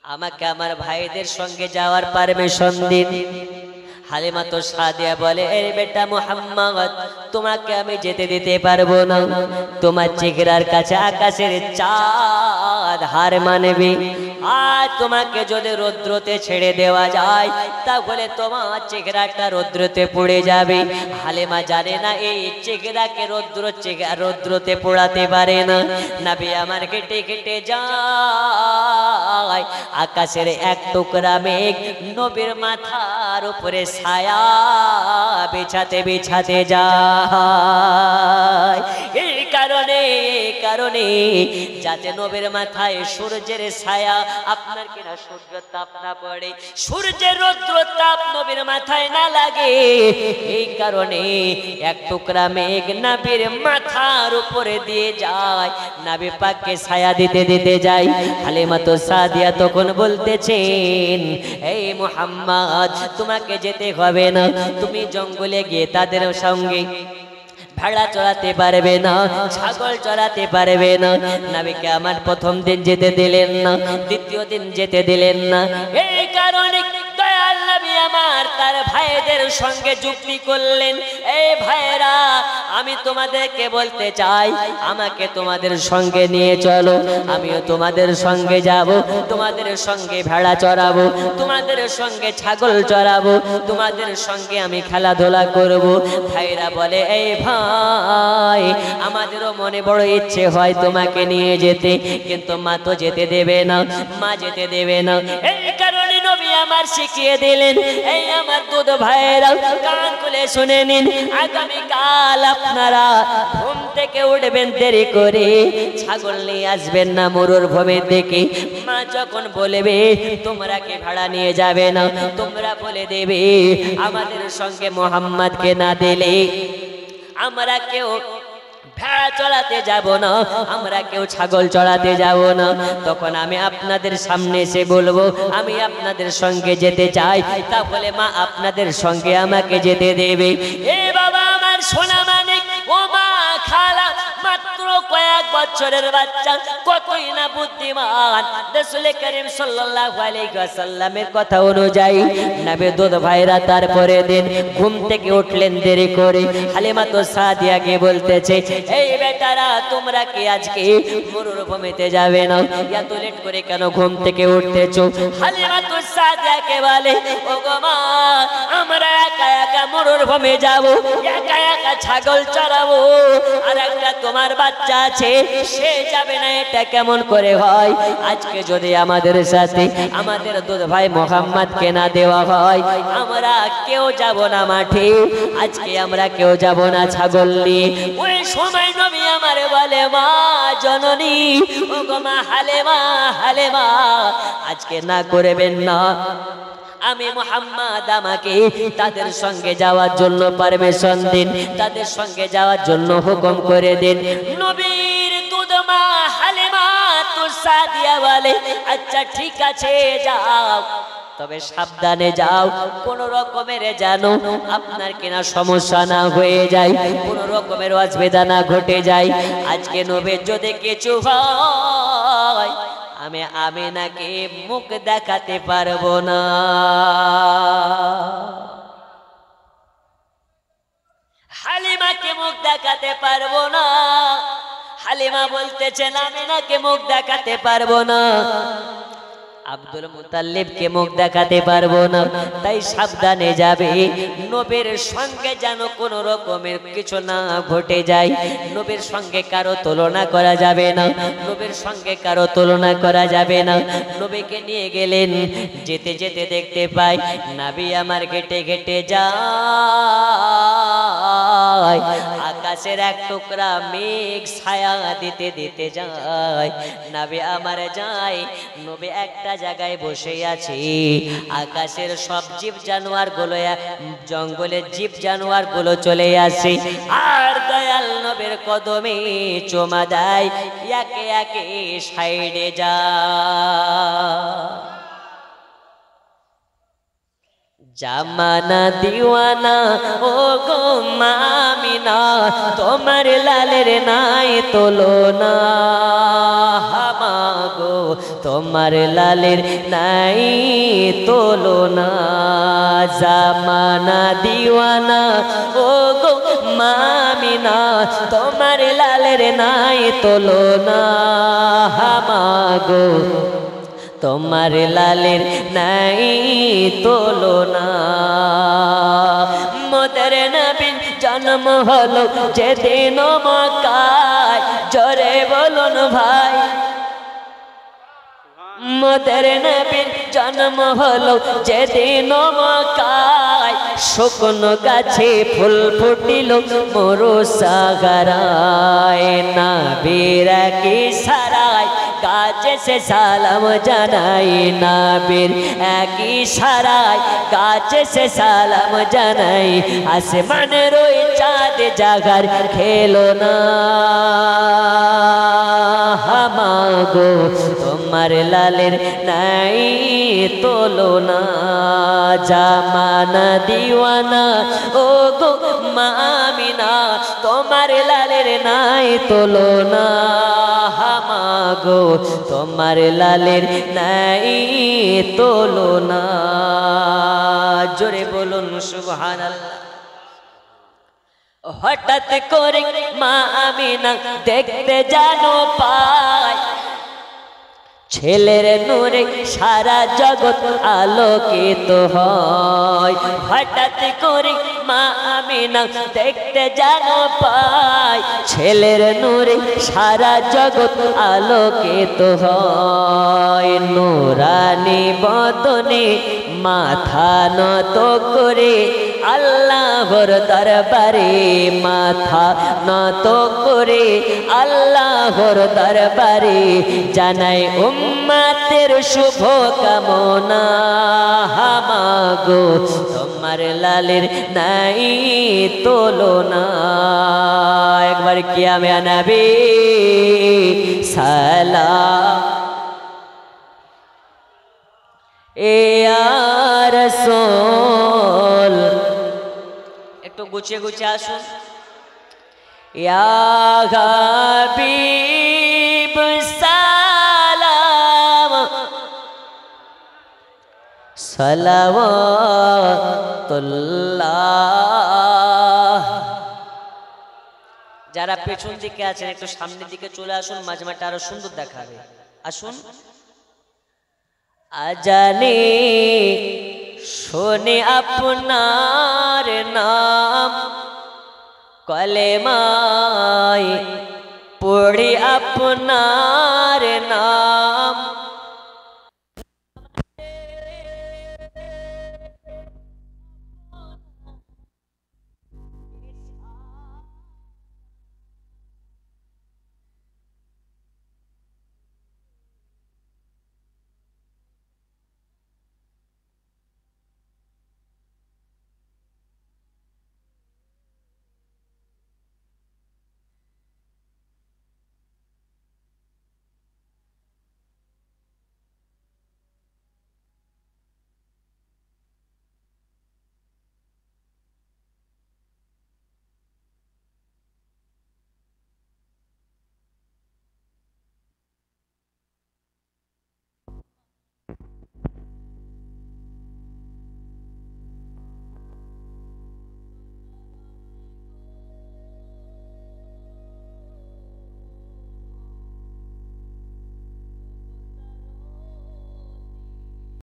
[SPEAKER 1] আমাকে আমার ভাইদের সঙ্গে যাওয়ার পারমিশন দিন। হালিমাতুস সাদিয়া বলে এ বেটা মুহাম্মদ তোমাকে আমি যেতে দিতে পারবো না, তোমার চেহারার কাছে আকাশের চাঁদ হার মানবে। আর তোমাকে যদি রৌদ্রতে ছেড়ে দেওয়া যায় তাহলে তোমার চেহারাটা রৌদ্রতে পড়ে যাবে। হালিমা জানে না এই চেহারাকে রৌদ্রতে পোড়াতে পারে না। নবী আমার কেটে কেটে যায়, আকাশের এক টুকরা মেঘ নবীর মাথার উপরে ছায়া বিছাতে বিছাতে যায়। এই কারণে যাতে নবীর মাথায় সূর্যের ছায়া আপনার কিনা সূর্য তাপ না পড়ে, সূর্যের রৌদ্র তাপ নবীর মাথায় না লাগে, এই কারণে এক টুকরা মেঘ নবীর মাথার উপরে দিয়ে যায়, নবী পাককে ছায়া দিতে দিতে যায়। হালিমাতুস সাদিয়া তখন বলতেছেন এই মুহাম্মদ তোমাকে যেতে হবে না, তুমি জঙ্গলে গিয়ে তাদের সঙ্গে ভেড়া চড়াতে পারবে না, ছাগল চড়াতে পারবে না। নবীকে আমার প্রথম দিন যেতে দিলেন না, দ্বিতীয় দিন যেতে দিলেন না। এই কারণে দয়াল নবী আমার তার ভাইদের সঙ্গে যুক্তি করলেন, এই ভাইরা আমি তোমাদেরকে বলতে চাই আমাকে তোমাদের সঙ্গে নিয়ে চলো, আমিও তোমাদের সঙ্গে যাব, তোমাদের সঙ্গে ভেড়া চড়াবো, তোমাদের সঙ্গে ছাগল চড়াবো, তোমাদের সঙ্গে আমি খেলাধুলা করব। ভাইরা বলে এই ভাই আমাদেরও মনে বড় ইচ্ছে হয় তোমাকে নিয়ে যেতে, কিন্তু মা তো যেতে দেবে না, মা যেতে দেবে না। এই কারণে নবী আমার শিখিয়ে দিলেন এই আমার দুধ ভাইরা কান খুলে শুনে নিন, আগামীকাল আপনারা ঘুম থেকে উঠবেন দেরি করে, ছাগল নিয়ে আসবেন না মরুভূমির দিকে। মা যখন বলবে তোমরা কি ভাড়া নিয়ে যাবে না, তোমরা বলে দেবে আমাদের সঙ্গে মোহাম্মদকে না দিলে আমরা কেউ ভেড়া চড়াতে যাব না, আমরা কেউ ছাগল চড়াতে যাব না। তখন আমি আপনাদের সামনে এসে বলবো আমি আপনাদের সঙ্গে যেতে চাই, তাহলে মা আপনাদের সঙ্গে আমাকে যেতে দেবে। এ বাবা আমার সোনা মানিক, ও মা খালা, মাত্র কয়েক বছরের বাচ্চা কতই না বুদ্ধিমান। রাসূল করিম সাল্লাল্লাহু আলাইহি ওয়াসাল্লামের কথা অনুযায়ী নবী দুধ ভাইরা তারপরে দিন ঘুম থেকে উঠলেন দেরি করে। হালিমাতুস সাদিয়াকে বলতেছে এই বেটারা তোমরা কি আজকে মরুভূমিতে যাবে না, এত লেট করে কেন ঘুম থেকে উঠতেছো? হালিমাতুস সাদিয়াকে বলে ওগো মা আমরা একা একা মরুভূমি যাব, একা একা ছাগল চড়াবো, আর একটা তোমার বাচ্চা আছে সে যাবে না, এটা কেমন করে হয়? আজকে যদি আমাদের সাথে আমাদের দুধ ভাই মোহাম্মদকে না দেওয়া হয় আমরা কেউ যাব না মাঠে, আজকে আমরা কেউ যাব না ছাগল নিয়ে। ওই সময় নবী আমারে বলে মা জননী, ও গো মা হালিমা, হালিমা আজকে না করবেন না, আমি মুহাম্মদ আমাকে তাদের সঙ্গে যাওয়ার জন্য পারমিশন দিন, তাদের সঙ্গে যাওয়ার জন্য হুকুম করে দিন। নবীর দুধ মা হালিমা তুসাদিয়া বলে আচ্ছা ঠিক আছে যাও, তবে সাবধানে যাও, কোন রকমের জানো আপনার কিনা সমস্যা না হয়ে যায়, কোন রকমের অসুবিধা না ঘটে যায়। আজকে নবীর যদি কিছু হয় আমি আমিনাকে মুখ দেখাতে পারবো না। হালিমাকে মুখ দেখাতে পারবো না। হালিমা বলতেছেন আমিনাকে মুখ দেখাতে পারবো না, আব্দুল মুতাল্লিবকে মুখ দেখাতে পারবো না, তাই সাবধানে যাবে। নবীর সঙ্গে যেন কোনো রকমের কিছু না ঘটে যায়, নবীর সঙ্গে কারো তুলনা করা যাবে না, নবীর সঙ্গে কারো তুলনা করা যাবে না। নবীকে নিয়ে গেলেন, যেতে যেতে দেখতে পাই নবী আমার ঘেটে ঘেটে যায়, আকাশের এক টুকরা মেঘ ছায়া দিতে দিতে যায়। নবী আমার যায়, নবী একটা জায়গায় বসে আছে, আকাশের সব জীব জানোয়ার গুলো, জঙ্গলের জীব জানোয়ার গুলো চলে আসে আর দয়াল নবীর কদমে চুমা দেয়, একে একে সাইডে যায়। জামানা দিওয়ানা ও গো আমিনা, তোমার লালের নাই তুলনা, হামাগো তোমার লালের নাই তুলনা। জামানা দিওয়ানা ও গো আমিনা, তোমার লালের নাই তুলনা, হামাগো তোমার লালের নাই তুলনা। মোদের নবীর জন্ম হলো যেদিন মক্কায়, জোরে বলুন ভাই। মোদের নবীর জন্ম হলো যেদিন মক্কায়, শুকনো গাছে ফুল ফুটিল মরু সাগরায়, নবীর কি সারায় গাছে সে সালাম জানাই, নবীর একই সারায় গাছে সে সালাম জানাই। আসমানের ওই চাঁদ জাগার খেলো না, হামাগো তোমার লালের নাই তুলনা। জামানা দিওয়ানা ও গো আমিনা, তোমার লালের নাই তুলনা, হামাগো তোমার লালের নাই তুলনা। জোরে বলুন সুবহানাল্লাহ। হঠাৎ করে মা আমিনা দেখতে জানো পায়, ছেলের নূরে সারা জগৎ আলোকিত হয়। হঠাৎ করে মা আমিনা দেখতে জানো পায়, ছেলের নূরে সারা জগৎ আলোকিত হয়। নূরানি বদনে মাথা নত করে আল্লাহর দরবারে, মাথা নত করে আল্লাহর দরবারে জানাই উম্মতের শুভ কামনা, হামাগো তোমার লালের নাই তুলনা। একবার কিয়ামে নবী সালাম এ রাসূল, একটু গুছিয়ে গুছিয়ে আসুন। ইয়া হাবিব সালাম সালাওয়াতুল্লাহ। যারা পেছন দিকে আছেন একটু সামনের দিকে চলে আসুন, মাঝমাঠটা আরো সুন্দর দেখাবে। আসুন। আজানে শোনে আপনার নাম, কলেমায় পড়ে আপনার